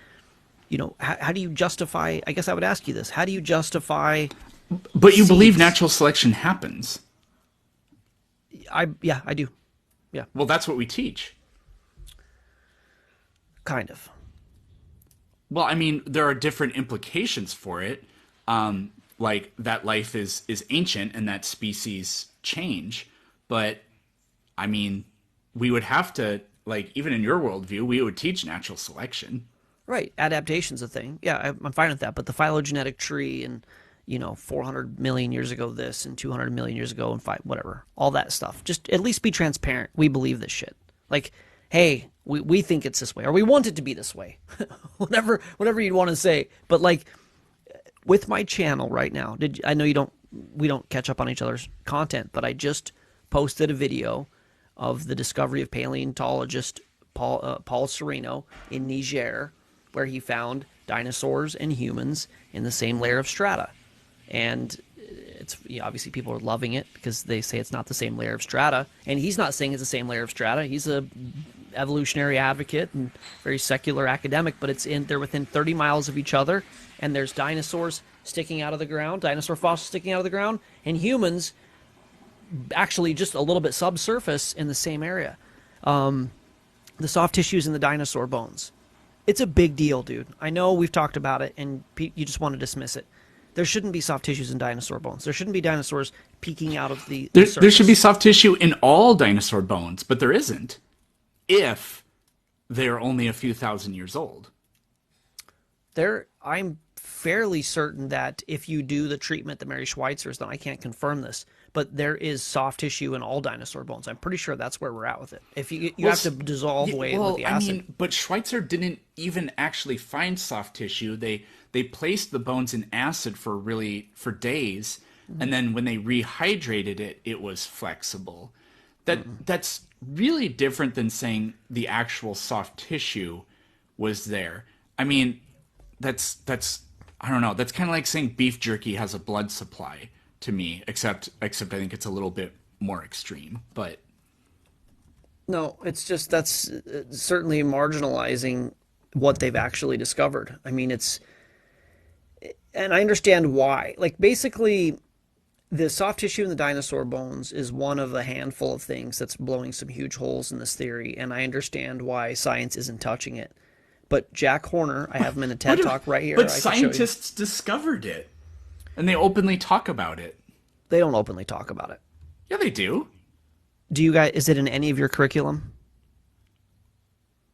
Speaker 2: how do you justify? I guess I would ask you this: how do you justify?
Speaker 1: But you
Speaker 2: seeds?
Speaker 1: believe natural selection happens.
Speaker 2: I do. Yeah,
Speaker 1: Well, that's what we teach.
Speaker 2: kind of.
Speaker 1: Well, I mean, there are different implications for it. Like that life is ancient and that species change. But I mean, we would have to, like, even in your worldview, we would teach natural selection.
Speaker 2: Right, adaptation's a thing. Yeah, I'm fine with that. But the phylogenetic tree and 400 million years ago this and 200 million years ago and whatever, all that stuff. Just at least be transparent. We believe this shit. Like, hey, we think it's this way, or we want it to be this way. whatever you'd want to say. But like, with my channel right now, I know we don't catch up on each other's content, but I just posted a video of the discovery of paleontologist Paul Sereno in Niger, where he found dinosaurs and humans in the same layer of strata. And it's obviously people are loving it because they say it's not the same layer of strata, and he's not saying it's the same layer of strata. He's a evolutionary advocate and very secular academic, but they're within 30 miles of each other, and there's dinosaurs sticking out of the ground, dinosaur fossils sticking out of the ground, and humans actually just a little bit subsurface in the same area. The soft tissues in the dinosaur bones. It's a big deal, dude. I know we've talked about it, and you just want to dismiss it. There shouldn't be soft tissues in dinosaur bones. There shouldn't be dinosaurs peeking out of the
Speaker 1: There should be
Speaker 2: surface.
Speaker 1: soft tissue in all dinosaur bones, but there isn't if they're only a few thousand years old.
Speaker 2: I'm fairly certain that if you do the treatment that Mary Schweitzer's done, I can't confirm this, but there is soft tissue in all dinosaur bones. I'm pretty sure that's where we're at with it. If you
Speaker 1: Well,
Speaker 2: have to dissolve away it with the acid.
Speaker 1: I mean, but Schweitzer didn't even actually find soft tissue. They placed the bones in acid for days, and then when they rehydrated it, it was flexible. That's really different than saying the actual soft tissue was there. I mean, that's I don't know. That's kind of like saying beef jerky has a blood supply to me, except I think it's a little bit more extreme. But
Speaker 2: No, it's just that's certainly marginalizing what they've actually discovered. I mean, and I understand why. Like, basically, the soft tissue in the dinosaur bones is one of a handful of things that's blowing some huge holes in this theory, and I understand why science isn't touching it. But Jack Horner, I have him in a TED Talk right here.
Speaker 1: But
Speaker 2: I can show you.
Speaker 1: scientists discovered it, and they openly talk about it.
Speaker 2: They don't openly talk about it.
Speaker 1: Yeah, they do.
Speaker 2: Do you guys? Is it in any of your curriculum?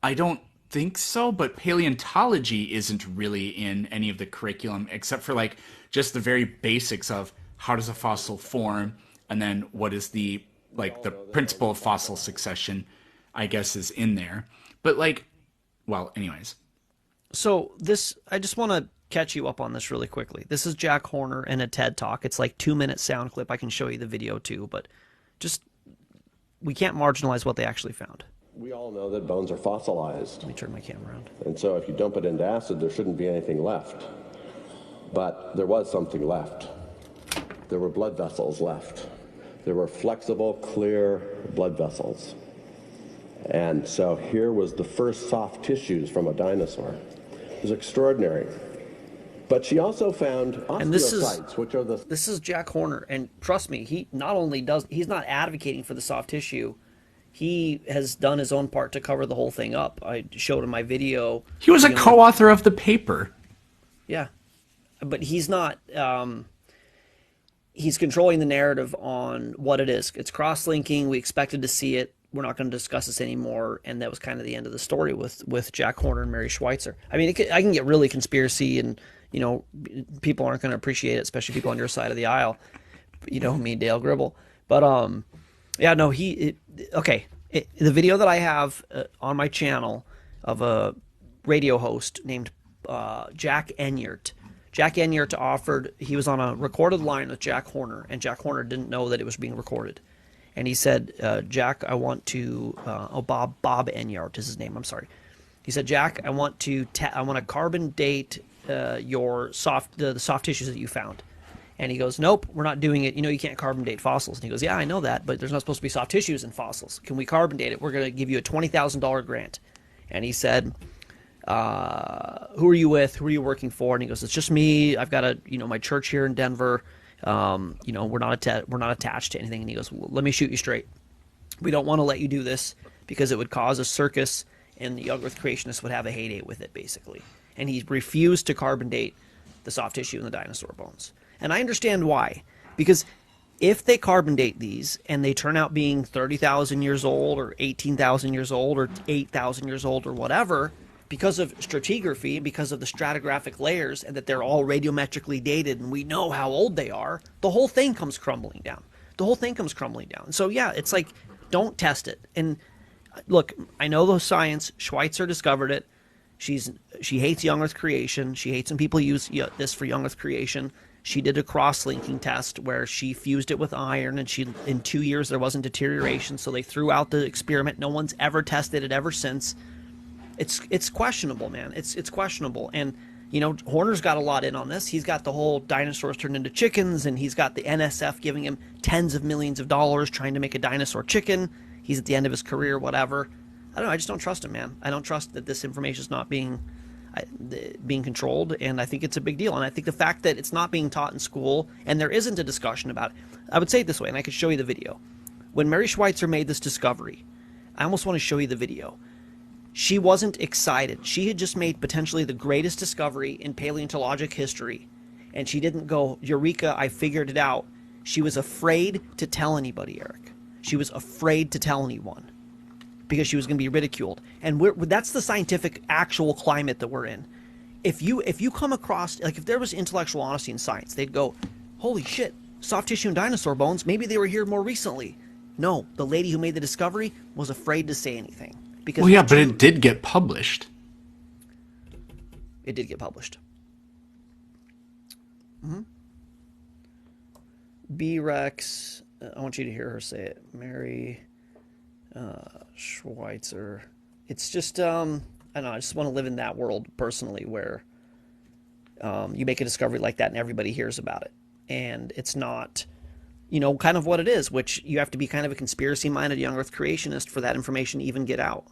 Speaker 1: I don't think so, but paleontology isn't really in any of the curriculum except for like just the very basics of how does a fossil form, and then what is the principle of fossil succession, I guess, is in there. But anyways.
Speaker 2: So I just want to catch you up on this really quickly. This is Jack Horner in a TED Talk. It's like 2-minute sound clip. I can show you the video too, but we can't marginalize what they actually found.
Speaker 3: We all know that bones are fossilized.
Speaker 2: Let me turn my camera around.
Speaker 3: And so if you dump it into acid, there shouldn't be anything left. But there was something left. There were blood vessels left. There were flexible, clear blood vessels. And so here was the first soft tissues from a dinosaur. It was extraordinary. But she also found osteocytes, which are the...
Speaker 2: This is Jack Horner, and trust me, he's not advocating for the soft tissue. He has done his own part to cover the whole thing up. I showed him my video.
Speaker 1: He was a co-author of the paper.
Speaker 2: Yeah. But he's not... he's controlling the narrative on what it is. It's cross-linking. We expected to see it. We're not going to discuss this anymore. And that was kind of the end of the story with Jack Horner and Mary Schweitzer. I mean, I can get really conspiracy, and people aren't going to appreciate it, especially people on your side of the aisle. Me, Dale Gribble. But yeah, no, okay. The video that I have on my channel of a radio host named Jack Enyart. Jack Enyart he was on a recorded line with Jack Horner, and Jack Horner didn't know that it was being recorded. And he said, Jack, I want to, Bob Enyart is his name, I'm sorry. He said, Jack, I want to carbon date the soft tissues that you found. And he goes, nope, we're not doing it. You can't carbon date fossils. And he goes, yeah, I know that, but there's not supposed to be soft tissues in fossils. Can we carbon date it? We're going to give you a $20,000 grant. And he said, who are you with? Who are you working for? And he goes, it's just me. I've got my church here in Denver. We're not attached to anything. And he goes, well, let me shoot you straight. We don't want to let you do this because it would cause a circus, and the young Earth creationists would have a heyday with it, basically. And he refused to carbon date the soft tissue in the dinosaur bones. And I understand why. Because if they carbon date these and they turn out being 30,000 years old or 18,000 years old or 8,000 years old or whatever, because of stratigraphy, because of the stratigraphic layers, and that they're all radiometrically dated and we know how old they are, the whole thing comes crumbling down. So yeah, it's like, don't test it. And look, I know the science. Schweitzer discovered it. She hates young Earth creation. She hates when people use this for young Earth creation. She did a cross-linking test where she fused it with iron, and in 2 years there wasn't deterioration, so they threw out the experiment. No one's ever tested it ever since. It's questionable, man. It's questionable. And, Horner's got a lot in on this. He's got the whole dinosaurs turned into chickens, and he's got the NSF giving him tens of millions of dollars trying to make a dinosaur chicken. He's at the end of his career, whatever. I don't know. I just don't trust him, man. I don't trust that this information is not being controlled, and I think it's a big deal. And I think the fact that it's not being taught in school and there isn't a discussion about it, I would say it this way, and I could show you the video. When Mary Schweitzer made this discovery, I almost want to show you the video. She wasn't excited. She had just made potentially the greatest discovery in paleontologic history, And she didn't go, Eureka, I figured it out. She was afraid to tell anybody, Eric. She was afraid to tell anyone because she was going to be ridiculed. And that's the scientific actual climate that we're in. If you come across, like if there was intellectual honesty in science, they'd go, holy shit, soft tissue and dinosaur bones, maybe they were here more recently. No, the lady who made the discovery was afraid to say anything. Because
Speaker 1: well, yeah, but it did get published.
Speaker 2: It did get published. B-Rex, I want you to hear her say it. Mary Schweitzer. It's just, I don't know, I just want to live in that world personally where you make a discovery like that and everybody hears about it. And it's not, kind of what it is, which you have to be kind of a conspiracy-minded young earth creationist for that information to even get out.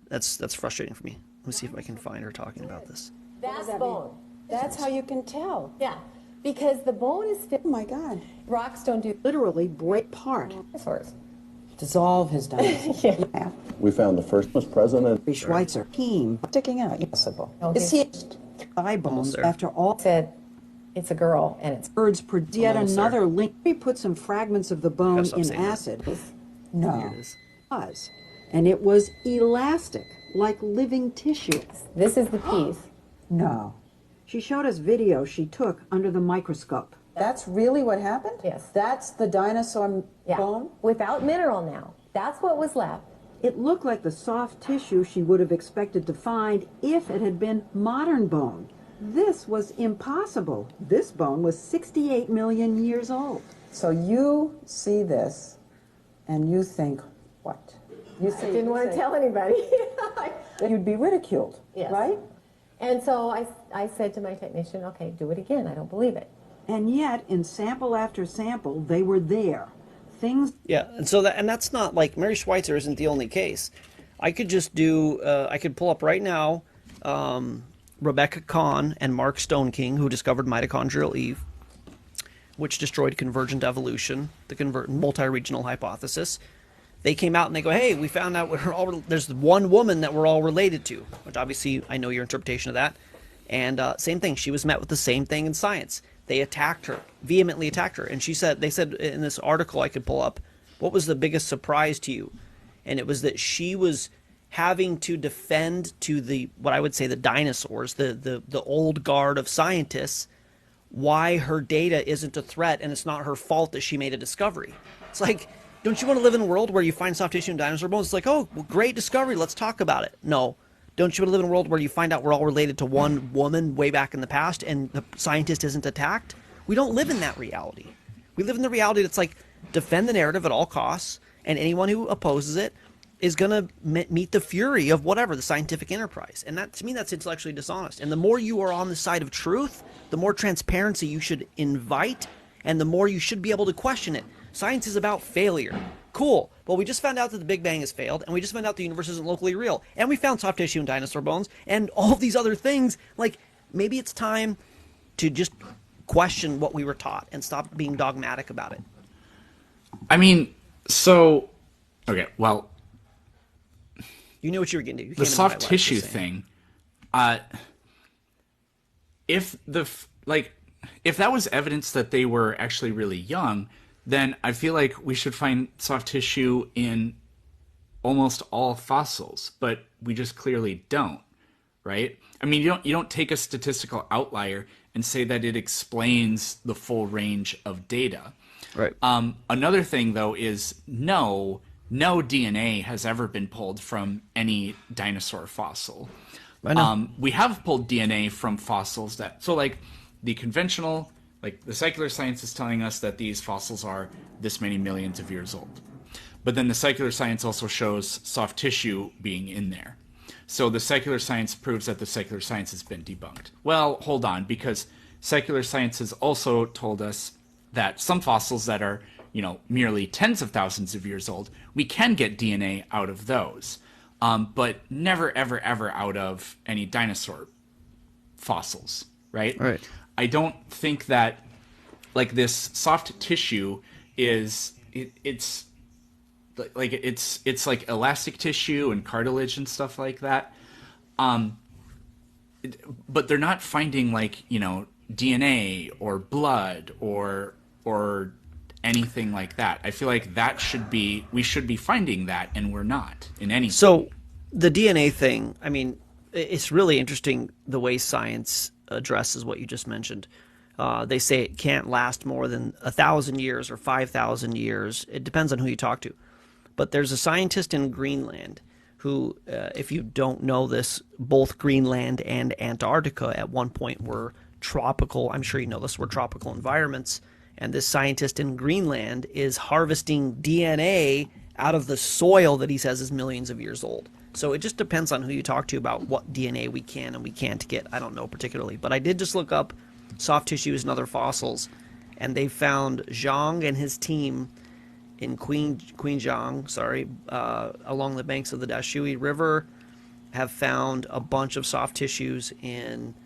Speaker 2: That's frustrating for me. Let me see if I can find her talking about this.
Speaker 4: That's bone.
Speaker 5: That's how you can tell.
Speaker 4: Yeah, because the bone is fit.
Speaker 5: Oh my God.
Speaker 4: Rocks don't do
Speaker 5: Literally break apart.
Speaker 4: dinosaurs.
Speaker 5: Dissolve his dinosaurs. Yeah.
Speaker 3: We found the first was present in
Speaker 5: Schweitzer. Team sticking out. Possible.
Speaker 4: Okay.
Speaker 5: Is he thigh bones
Speaker 2: there.
Speaker 5: after all
Speaker 4: Said it's a girl and it's
Speaker 5: birds produce yet
Speaker 2: Almost
Speaker 5: another
Speaker 2: there.
Speaker 5: link? We put some fragments of the bone
Speaker 2: Stop
Speaker 5: in
Speaker 2: saying that.
Speaker 5: acid.
Speaker 2: Here
Speaker 5: No.
Speaker 2: it is.
Speaker 5: Was. And it was elastic, like living tissue.
Speaker 4: this is the piece.
Speaker 5: No. She showed us video she took under the microscope.
Speaker 6: That's really what happened?
Speaker 4: Yes.
Speaker 6: That's the dinosaur
Speaker 4: Yeah,
Speaker 6: bone?
Speaker 4: without mineral now. That's what was left.
Speaker 5: It looked like the soft tissue she would have expected to find if it had been modern bone. This was impossible. This bone was 68 million years old.
Speaker 6: So you see this and you think, what? You
Speaker 4: I didn't want to tell anybody.
Speaker 6: You'd be ridiculed,
Speaker 4: Yes.
Speaker 6: right?
Speaker 4: And so I said to my technician, okay, do it again. I don't believe it.
Speaker 5: And yet, in sample after sample, they were there. Things
Speaker 2: Yeah, and that's not like Mary Schweitzer isn't the only case. I could just do, I could pull up right now Rebecca Kahn and Mark Stoneking, who discovered mitochondrial Eve, which destroyed convergent evolution, the multi-regional hypothesis. They came out and they go, hey, we found out there's one woman that we're all related to, which obviously I know your interpretation of that. And same thing, she was met with the same thing in science. They attacked her, vehemently attacked her. And they said in this article I could pull up, what was the biggest surprise to you? And it was that she was having to defend to what I would say the dinosaurs, the old guard of scientists, why her data isn't a threat and it's not her fault that she made a discovery. It's like, don't you want to live in a world where you find soft tissue and dinosaur bones? It's like, oh, well, great discovery, let's talk about it. No. Don't you want to live in a world where you find out we're all related to one woman way back in the past and the scientist isn't attacked? We don't live in that reality. We live in the reality that's like, defend the narrative at all costs, and anyone who opposes it is going to meet the fury of whatever, the scientific enterprise. And that, to me, that's intellectually dishonest. And the more you are on the side of truth, the more transparency you should invite, and the more you should be able to question it. Science is about failure. Cool. Well, we just found out that the Big Bang has failed, and we just found out the universe isn't locally real, and we found soft tissue and dinosaur bones, and all these other things. Like, maybe it's time to just question what we were taught and stop being dogmatic about it.
Speaker 1: I mean, so, okay, well,
Speaker 2: You knew what you were getting to. You
Speaker 1: the
Speaker 2: came into my
Speaker 1: soft
Speaker 2: life
Speaker 1: tissue
Speaker 2: just saying.
Speaker 1: thing, if that was evidence that they were actually really young, then I feel like we should find soft tissue in almost all fossils, but we just clearly don't, right? I mean, you don't take a statistical outlier and say that it explains the full range of data.
Speaker 2: Right.
Speaker 1: Another thing, though, is no DNA has ever been pulled from any dinosaur fossil.
Speaker 2: I know.
Speaker 1: We have pulled DNA from fossils so like the conventional, like the secular science is telling us that these fossils are this many millions of years old. But then the secular science also shows soft tissue being in there. So the secular science proves that the secular science has been debunked. Well, hold on, because secular science has also told us that some fossils that are, merely tens of thousands of years old, we can get DNA out of those. But never, ever, ever out of any dinosaur fossils, right?
Speaker 2: Right.
Speaker 1: I don't think that, like, this soft tissue it's like elastic tissue and cartilage and stuff like that. But they're not finding, like, DNA or blood or anything like that. I feel like we should be finding that, and we're not in any.
Speaker 2: So the DNA thing, I mean, it's really interesting the way science addresses what you just mentioned. They say it can't last more than 1,000 years or 5,000 years. It depends on who you talk to. But there's a scientist in Greenland who, if you don't know this, both Greenland and Antarctica at one point were tropical. I'm sure you know this, were tropical environments. And this scientist in Greenland is harvesting DNA out of the soil that he says is millions of years old. So it just depends on who you talk to about what DNA we can and we can't get. I don't know particularly. But I did just look up soft tissues and other fossils, and they found Zhang and his team in Quinjiang, along the banks of the Dashui River, have found a bunch of soft tissues in,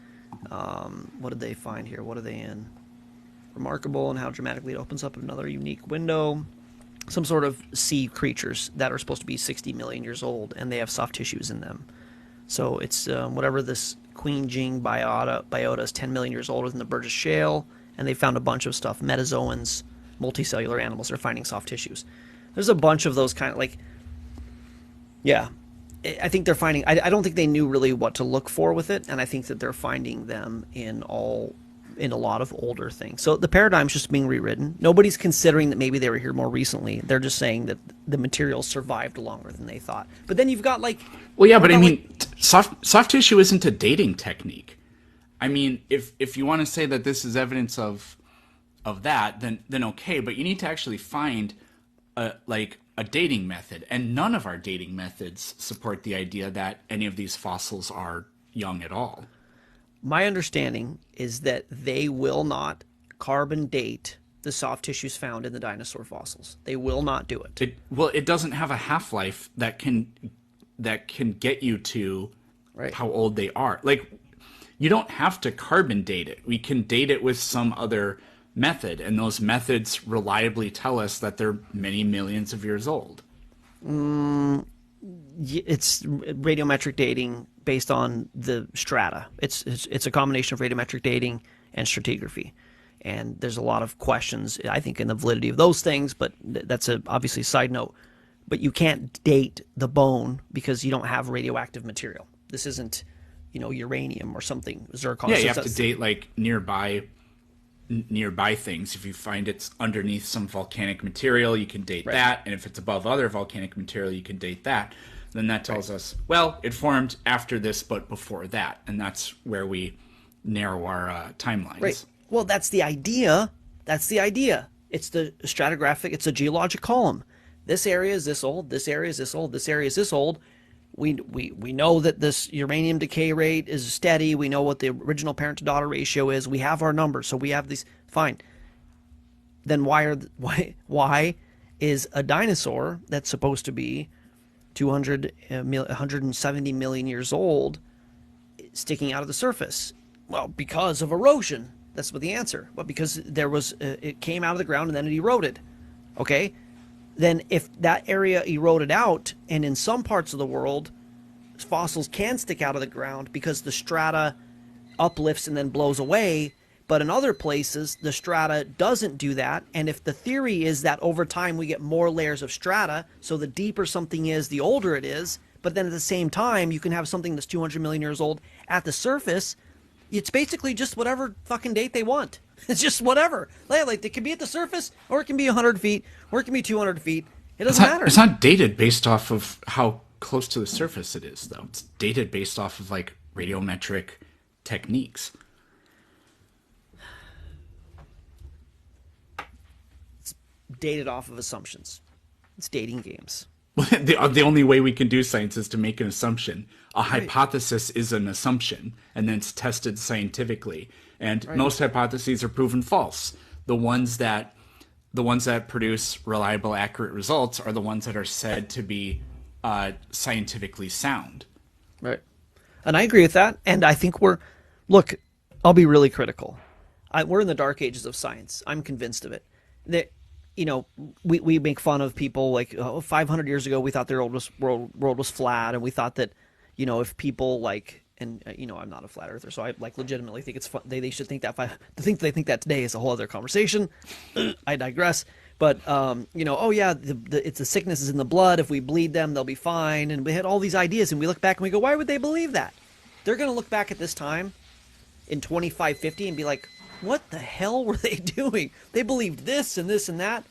Speaker 2: what did they find here? What are they in? Remarkable, and how dramatically it opens up another unique window. Some sort of sea creatures that are supposed to be 60 million years old, and they have soft tissues in them. So it's whatever this Quinjiang biota is 10 million years older than the Burgess Shale, and they found a bunch of stuff. Metazoans, multicellular animals are finding soft tissues. There's a bunch of those kind of I think they're finding. I don't think they knew really what to look for with it, and I think that they're finding them in a lot of older things. So the paradigm's just being rewritten. Nobody's considering that maybe they were here more recently. They're just saying that the material survived longer than they thought. But then you've got
Speaker 1: soft tissue isn't a dating technique. I mean, if you want to say that this is evidence of that, then okay, but you need to actually find a dating method, and none of our dating methods support the idea that any of these fossils are young at all.
Speaker 2: My understanding is that they will not carbon date the soft tissues found in the dinosaur fossils. They will not do it.
Speaker 1: It doesn't have a half-life that can get you to how old they are. Like, you don't have to carbon date it. We can date it with some other method, and those methods reliably tell us that they're many millions of years old.
Speaker 2: It's radiometric dating based on the strata. It's a combination of radiometric dating and stratigraphy, and there's a lot of questions, I think, in the validity of those things. But that's obviously a side note. But you can't date the bone because you don't have radioactive material. This isn't, uranium or something, zircon.
Speaker 1: Yeah, you have to date like nearby things. If you find it's underneath some volcanic material, you can date that, and if it's above other volcanic material, you can date that. Then that tells us, well, it formed after this but before that, and that's where we narrow our timelines.
Speaker 2: Right. Well, that's the idea. It's the stratigraphic, it's a geologic column. This area is this old, this area is this old, this area is this old. We know that this uranium decay rate is steady. We know what the original parent-to-daughter ratio is. We have our numbers, so we have these. Fine. Then why is a dinosaur that's supposed to be 170 million years old sticking out of the surface? Well, because of erosion. That's what the answer. But because it came out of the ground and then it eroded. Okay? Then if that area eroded out, and in some parts of the world, fossils can stick out of the ground because the strata uplifts and then blows away, but in other places, the strata doesn't do that, and if the theory is that over time we get more layers of strata, so the deeper something is, the older it is, but then at the same time, you can have something that's 200 million years old at the surface, it's basically just whatever fucking date they want. It's just whatever. Like, it can be at the surface, or it can be 100 feet, or it can be 200 feet. It doesn't matter.
Speaker 1: It's not dated based off of how close to the surface it is, though. It's dated based off of, radiometric techniques.
Speaker 2: It's dated off of assumptions. It's dating games.
Speaker 1: The only way we can do science is to make an assumption. A hypothesis is an assumption, and then it's tested scientifically. And most hypotheses are proven false. The ones that produce reliable, accurate results are the ones that are said to be scientifically sound.
Speaker 2: Right. And I agree with that. And I think look, I'll be really critical. We're in the dark ages of science. I'm convinced of it. That, we make fun of people 500 years ago, we thought the world was flat. And we thought that, if people and I'm not a flat earther, so I like legitimately think it's fun. They should think that. They think that today is a whole other conversation. I digress. But oh yeah, it's the sickness is in the blood. If we bleed them, they'll be fine. And we had all these ideas, and we look back and we go, why would they believe that? They're going to look back at this time in 2550 and be like, what the hell were they doing? They believed this and this and that.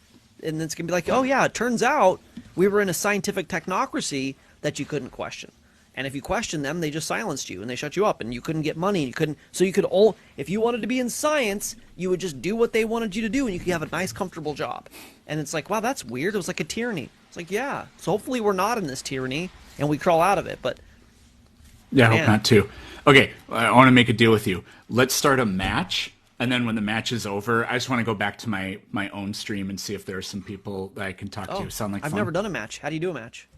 Speaker 2: And then it's going to be like, oh yeah, it turns out we were in a scientific technocracy that you couldn't question. And if you questioned them, they just silenced you and they shut you up, and you couldn't get money. You couldn't. So you could if you wanted to be in science, you would just do what they wanted you to do, and you could have a nice, comfortable job. And it's like, wow, that's weird. It was like a tyranny. It's like, yeah. So hopefully we're not in this tyranny and we crawl out of it. But
Speaker 1: yeah, I
Speaker 2: man.
Speaker 1: hope not too. Okay, I want to make a deal with you. Let's start a match, and then when the match is over, I just want to go back to my own stream and see if there are some people that I can talk to. Sound like
Speaker 2: I've
Speaker 1: fun?
Speaker 2: never done a match. How do you do a match?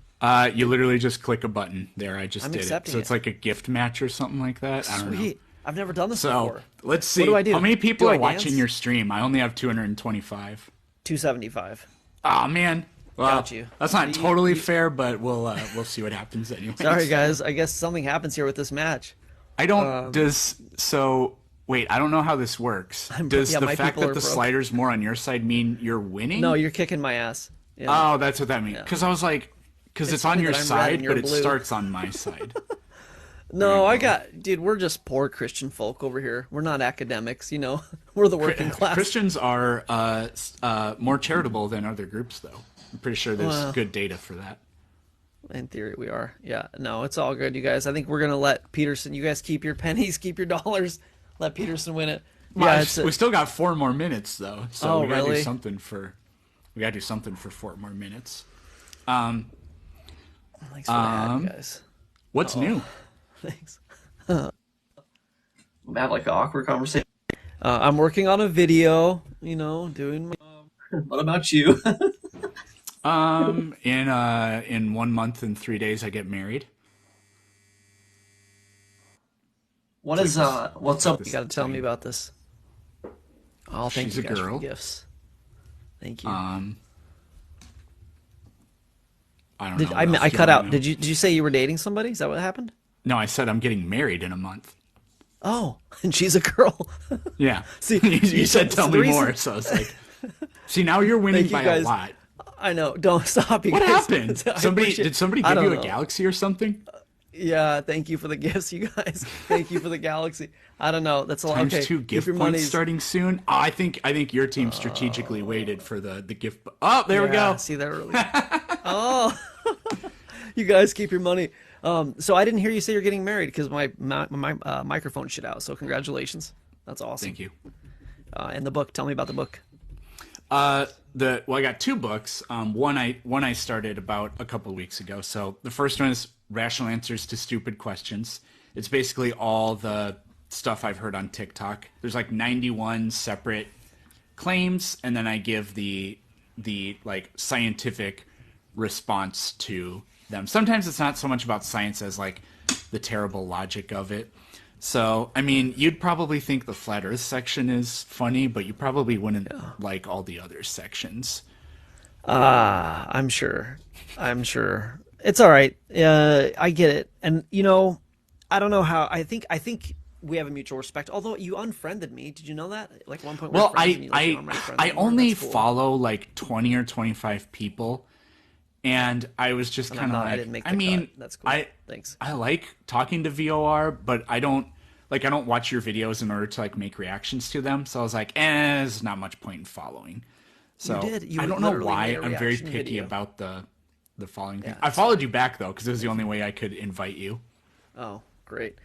Speaker 1: You literally just click a button there. I just
Speaker 2: I'm
Speaker 1: did it.
Speaker 2: accepting
Speaker 1: So
Speaker 2: it.
Speaker 1: it's like a gift match or something like that. I don't know.
Speaker 2: Sweet. I've never done this
Speaker 1: So
Speaker 2: before.
Speaker 1: let's see.
Speaker 2: What do I do?
Speaker 1: How many people
Speaker 2: Do
Speaker 1: are
Speaker 2: I
Speaker 1: watching
Speaker 2: dance?
Speaker 1: your stream? I only have 225.
Speaker 2: 275.
Speaker 1: Oh man. Well,
Speaker 2: Got you.
Speaker 1: that's not
Speaker 2: You-
Speaker 1: totally fair, but we'll see what happens anyway.
Speaker 2: Sorry, guys. I guess something happens here with this match.
Speaker 1: I don't. Wait, I don't know how this works. Does
Speaker 2: yeah,
Speaker 1: the
Speaker 2: my
Speaker 1: fact
Speaker 2: people
Speaker 1: that
Speaker 2: are
Speaker 1: the
Speaker 2: broke.
Speaker 1: slider's more on your side mean you're winning?
Speaker 2: No, you're kicking my ass. Yeah.
Speaker 1: Oh, that's what that means. Because I was like, because it's on
Speaker 2: funny
Speaker 1: your
Speaker 2: that I'm red
Speaker 1: side,
Speaker 2: and you're
Speaker 1: but it
Speaker 2: blue.
Speaker 1: starts on my side.
Speaker 2: No, dude, we're just poor Christian folk over here. We're not academics, We're the working class.
Speaker 1: Christians are more charitable than other groups, though. I'm pretty sure there's good data for that.
Speaker 2: In theory, we are. Yeah, no, it's all good, you guys. I think we're gonna let Peterson. You guys keep your pennies, keep your dollars. Let Peterson win it.
Speaker 1: Well,
Speaker 2: Yeah,
Speaker 1: we still got 4 more minutes though, so
Speaker 2: Oh,
Speaker 1: we gotta
Speaker 2: really?
Speaker 1: do something for. We gotta do something for 4 more minutes.
Speaker 2: Thanks for that, you guys.
Speaker 1: What's new?
Speaker 2: Thanks. We have like an awkward conversation. I'm working on a video. Doing. What about you?
Speaker 1: In 1 month and 3 days, I get married.
Speaker 2: What's up?
Speaker 1: this
Speaker 2: You got to tell
Speaker 1: thing.
Speaker 2: me about this. Oh, thank
Speaker 1: She's
Speaker 2: you
Speaker 1: a
Speaker 2: guys for
Speaker 1: girl.
Speaker 2: the gifts. Thank you.
Speaker 1: I don't know. what
Speaker 2: I
Speaker 1: else do you
Speaker 2: cut
Speaker 1: wanna
Speaker 2: out.
Speaker 1: know.
Speaker 2: Did you say you were dating somebody? Is that what happened?
Speaker 1: No, I said I'm getting married in a month.
Speaker 2: Oh, and she's a girl.
Speaker 1: Yeah.
Speaker 2: See,
Speaker 1: you said tell
Speaker 2: the
Speaker 1: me
Speaker 2: reason-
Speaker 1: more, so I was like, see, now you're winning
Speaker 2: Thank you,
Speaker 1: by
Speaker 2: guys.
Speaker 1: a lot.
Speaker 2: I know. Don't stop. You
Speaker 1: What
Speaker 2: guys.
Speaker 1: happened?
Speaker 2: I appreciate-
Speaker 1: Did somebody
Speaker 2: I
Speaker 1: give
Speaker 2: don't
Speaker 1: you a
Speaker 2: know.
Speaker 1: galaxy or something?
Speaker 2: Yeah. Thank you for the gifts, you guys. Thank you for the galaxy. I don't know. That's a lot.
Speaker 1: Times
Speaker 2: Okay.
Speaker 1: 2
Speaker 2: keep
Speaker 1: gift
Speaker 2: your
Speaker 1: points
Speaker 2: monies.
Speaker 1: starting soon. Oh, I think your team strategically waited for the gift. Oh, there we
Speaker 2: Yeah,
Speaker 1: go.
Speaker 2: See that early. Oh, you guys keep your money. So I didn't hear you say you're getting married because my microphone shit out. So congratulations. That's awesome.
Speaker 1: Thank you.
Speaker 2: And the book. Tell me about the book.
Speaker 1: I got 2 books. One I started about a couple of weeks ago. So the first one is Rational Answers to Stupid Questions. It's basically all the stuff I've heard on TikTok. There's like 91 separate claims, and then I give the like scientific response to them. Sometimes it's not so much about science as like the terrible logic of it. So, I mean, you'd probably think the flat earth section is funny, but you probably wouldn't like all the other sections.
Speaker 2: I'm sure. It's all right. I get it. And I don't know how. I think we have a mutual respect. Although you unfriended me, did you know that? Like at one point. we were
Speaker 1: Well,
Speaker 2: friends and you, like, I'm not friends
Speaker 1: I
Speaker 2: anymore.
Speaker 1: only
Speaker 2: That's cool.
Speaker 1: follow like 20 or 25 people, and I was just
Speaker 2: And
Speaker 1: kind of
Speaker 2: I
Speaker 1: like,
Speaker 2: didn't make
Speaker 1: I
Speaker 2: the
Speaker 1: mean,
Speaker 2: cut. That's cool. Thanks.
Speaker 1: I like talking to VOR, but I don't watch your videos in order to like make reactions to them. So I was like, there's not much point in following. So
Speaker 2: did. You
Speaker 1: I don't know
Speaker 2: literally
Speaker 1: why
Speaker 2: made a
Speaker 1: I'm very
Speaker 2: reaction
Speaker 1: picky
Speaker 2: video.
Speaker 1: about the following thing.
Speaker 2: Yeah,
Speaker 1: I followed you back though because it was the only way I could invite you.
Speaker 2: Oh, great.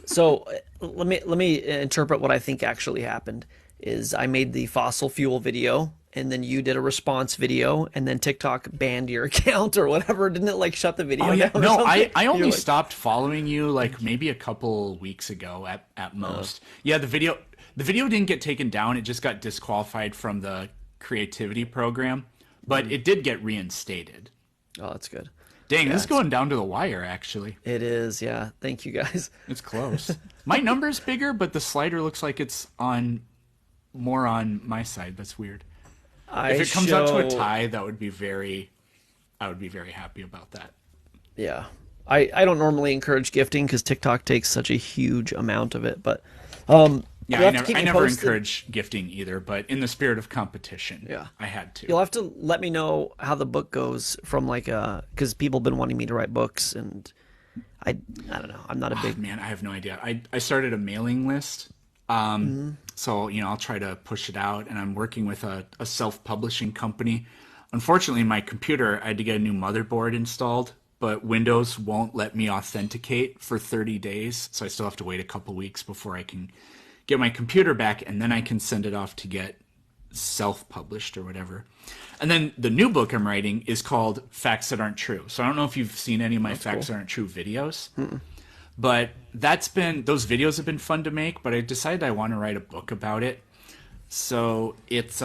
Speaker 2: So let me interpret what I think actually happened. Is I made the fossil fuel video, and then you did a response video, and then TikTok banned your account or whatever. Didn't it like shut the video
Speaker 1: Oh yeah,
Speaker 2: down? Or
Speaker 1: no,
Speaker 2: something?
Speaker 1: I only
Speaker 2: You're like,
Speaker 1: stopped following you like maybe a couple weeks ago at most. Yeah, the video didn't get taken down. It just got disqualified from the creativity program, but it did get reinstated.
Speaker 2: Oh, that's good.
Speaker 1: Dang, this is going down to the wire. Actually,
Speaker 2: It is, yeah. Thank you guys.
Speaker 1: it's close. My number's bigger, but the slider looks like it's more on my side. That's weird. If it comes out to a tie, I would be very happy about that.
Speaker 2: Yeah. I don't normally encourage gifting because TikTok takes such a huge amount of it, but
Speaker 1: Yeah,
Speaker 2: you'll have to keep
Speaker 1: I
Speaker 2: me
Speaker 1: never
Speaker 2: posted.
Speaker 1: encourage gifting either, but in the spirit of competition,
Speaker 2: Yeah.
Speaker 1: I had to.
Speaker 2: You'll have to let me know how the book goes from like because people have been wanting me to write books, and I I don't know. I'm not a big
Speaker 1: Man, I have no idea. I started a mailing list. So, I'll try to push it out, and I'm working with a self-publishing company. Unfortunately, my computer, I had to get a new motherboard installed, but Windows won't let me authenticate for 30 days. So I still have to wait a couple weeks before I can get my computer back, and then I can send it off to get self-published or whatever. And then the new book I'm writing is called Facts That Aren't True. So I don't know if you've seen any of my Facts That Aren't True videos, but those videos have been fun to make, but I decided I want to write a book about it. So it's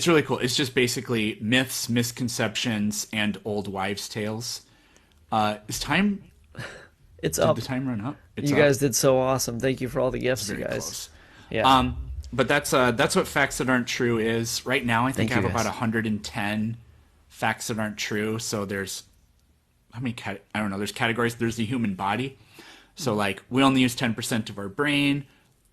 Speaker 1: really cool. It's just basically myths, misconceptions, and old wives' tales. Is time?
Speaker 2: It's
Speaker 1: Did
Speaker 2: up.
Speaker 1: the time run up? It's
Speaker 2: You
Speaker 1: up.
Speaker 2: guys did so awesome. Thank you for all the gifts, you
Speaker 1: Very
Speaker 2: guys.
Speaker 1: close.
Speaker 2: Yeah.
Speaker 1: But that's what Facts That Aren't True is. Right now, I think
Speaker 2: Thank
Speaker 1: I have
Speaker 2: you,
Speaker 1: about
Speaker 2: guys.
Speaker 1: 110 facts that aren't true. So there's how many? I don't know. There's categories. There's the human body. So like we only use 10% of our brain.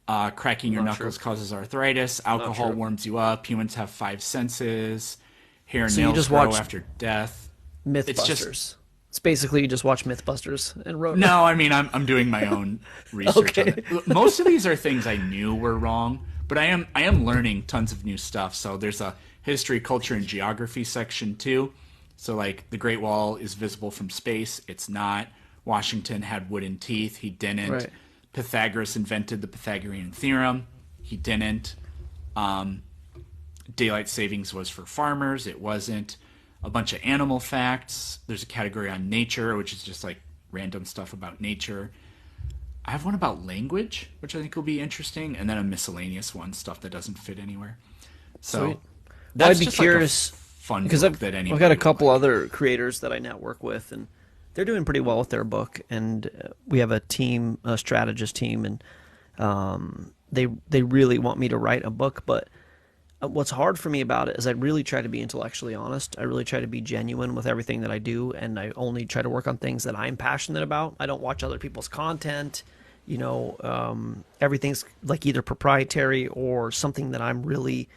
Speaker 1: Cracking your
Speaker 2: Not
Speaker 1: knuckles
Speaker 2: true.
Speaker 1: causes arthritis. Alcohol
Speaker 2: true.
Speaker 1: warms you up. Humans have 5 senses. Hair and
Speaker 2: So you
Speaker 1: nails
Speaker 2: just
Speaker 1: grow
Speaker 2: watched
Speaker 1: after death.
Speaker 2: Mythbusters.
Speaker 1: It's just
Speaker 2: It's basically you just watch Mythbusters and wrote.
Speaker 1: no. I mean, I'm doing my own research on
Speaker 2: Okay.
Speaker 1: it. Most of these are things I knew were wrong, but I am learning tons of new stuff. So there's a history, culture, and geography section too. So like the Great Wall is visible from space. It's not. Washington had wooden teeth. He didn't.
Speaker 2: Right.
Speaker 1: Pythagoras invented the Pythagorean theorem. He didn't. Daylight savings was for farmers. It wasn't. A bunch of animal facts. There's a category on nature, which is just like random stuff about nature. I have one about language, which I think will be interesting, and then a miscellaneous one, stuff that doesn't fit anywhere. So
Speaker 2: Sweet.
Speaker 1: that's
Speaker 2: I'd be
Speaker 1: just
Speaker 2: curious
Speaker 1: like a fun
Speaker 2: because
Speaker 1: book
Speaker 2: I've
Speaker 1: that
Speaker 2: I've
Speaker 1: anybody
Speaker 2: got a
Speaker 1: would
Speaker 2: couple
Speaker 1: like.
Speaker 2: other creators that I network with, and they're doing pretty well with their book. And we have a team, a strategist team, and they really want me to write a book. But what's hard for me about it is I really try to be intellectually honest. I really try to be genuine with everything that I do, and I only try to work on things that I'm passionate about. I don't watch other people's content. Everything's like either proprietary or something that I'm really,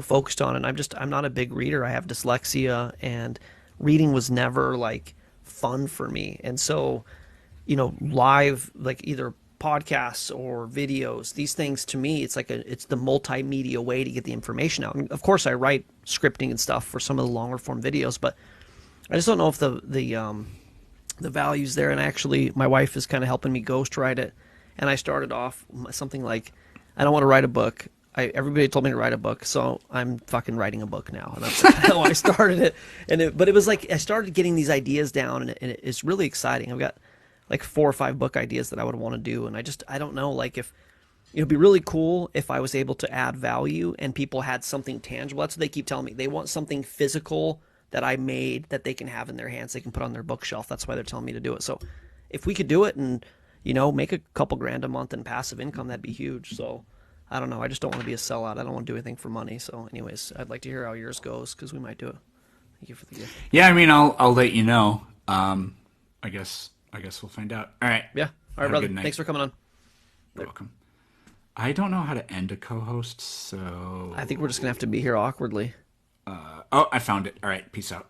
Speaker 2: focused on. And I'm not a big reader. I have dyslexia, and reading was never like fun for me. And so, live, like either podcasts or videos, these things to me, it's the multimedia way to get the information out. And of course I write scripting and stuff for some of the longer form videos, but I just don't know if the value's there. And actually my wife is kind of helping me ghostwrite it. And I started off something like, I don't want to write a book. Everybody told me to write a book, so I'm fucking writing a book now. And that's how I started it. But it was like I started getting these ideas down, and it's really exciting. I've got like 4 or 5 book ideas that I would want to do, and I don't know, like if it'd be really cool if I was able to add value and people had something tangible. That's what they keep telling me. They want something physical that I made that they can have in their hands, they can put on their bookshelf. That's why they're telling me to do it. So if we could do it and make a couple grand a month in passive income, that'd be huge. So I don't know. I just don't want to be a sellout. I don't want to do anything for money. So anyways, I'd like to hear how yours goes because we might do it. Thank you for the gift.
Speaker 1: Yeah, I mean, I'll let you know. I guess we'll find out. All right.
Speaker 2: Yeah. All right,
Speaker 1: Have a
Speaker 2: brother.
Speaker 1: good night.
Speaker 2: Thanks for coming on.
Speaker 1: You're welcome. I don't know how to end a co-host, so
Speaker 2: I think we're just going to have to be here awkwardly.
Speaker 1: oh, I found it. All right. Peace out.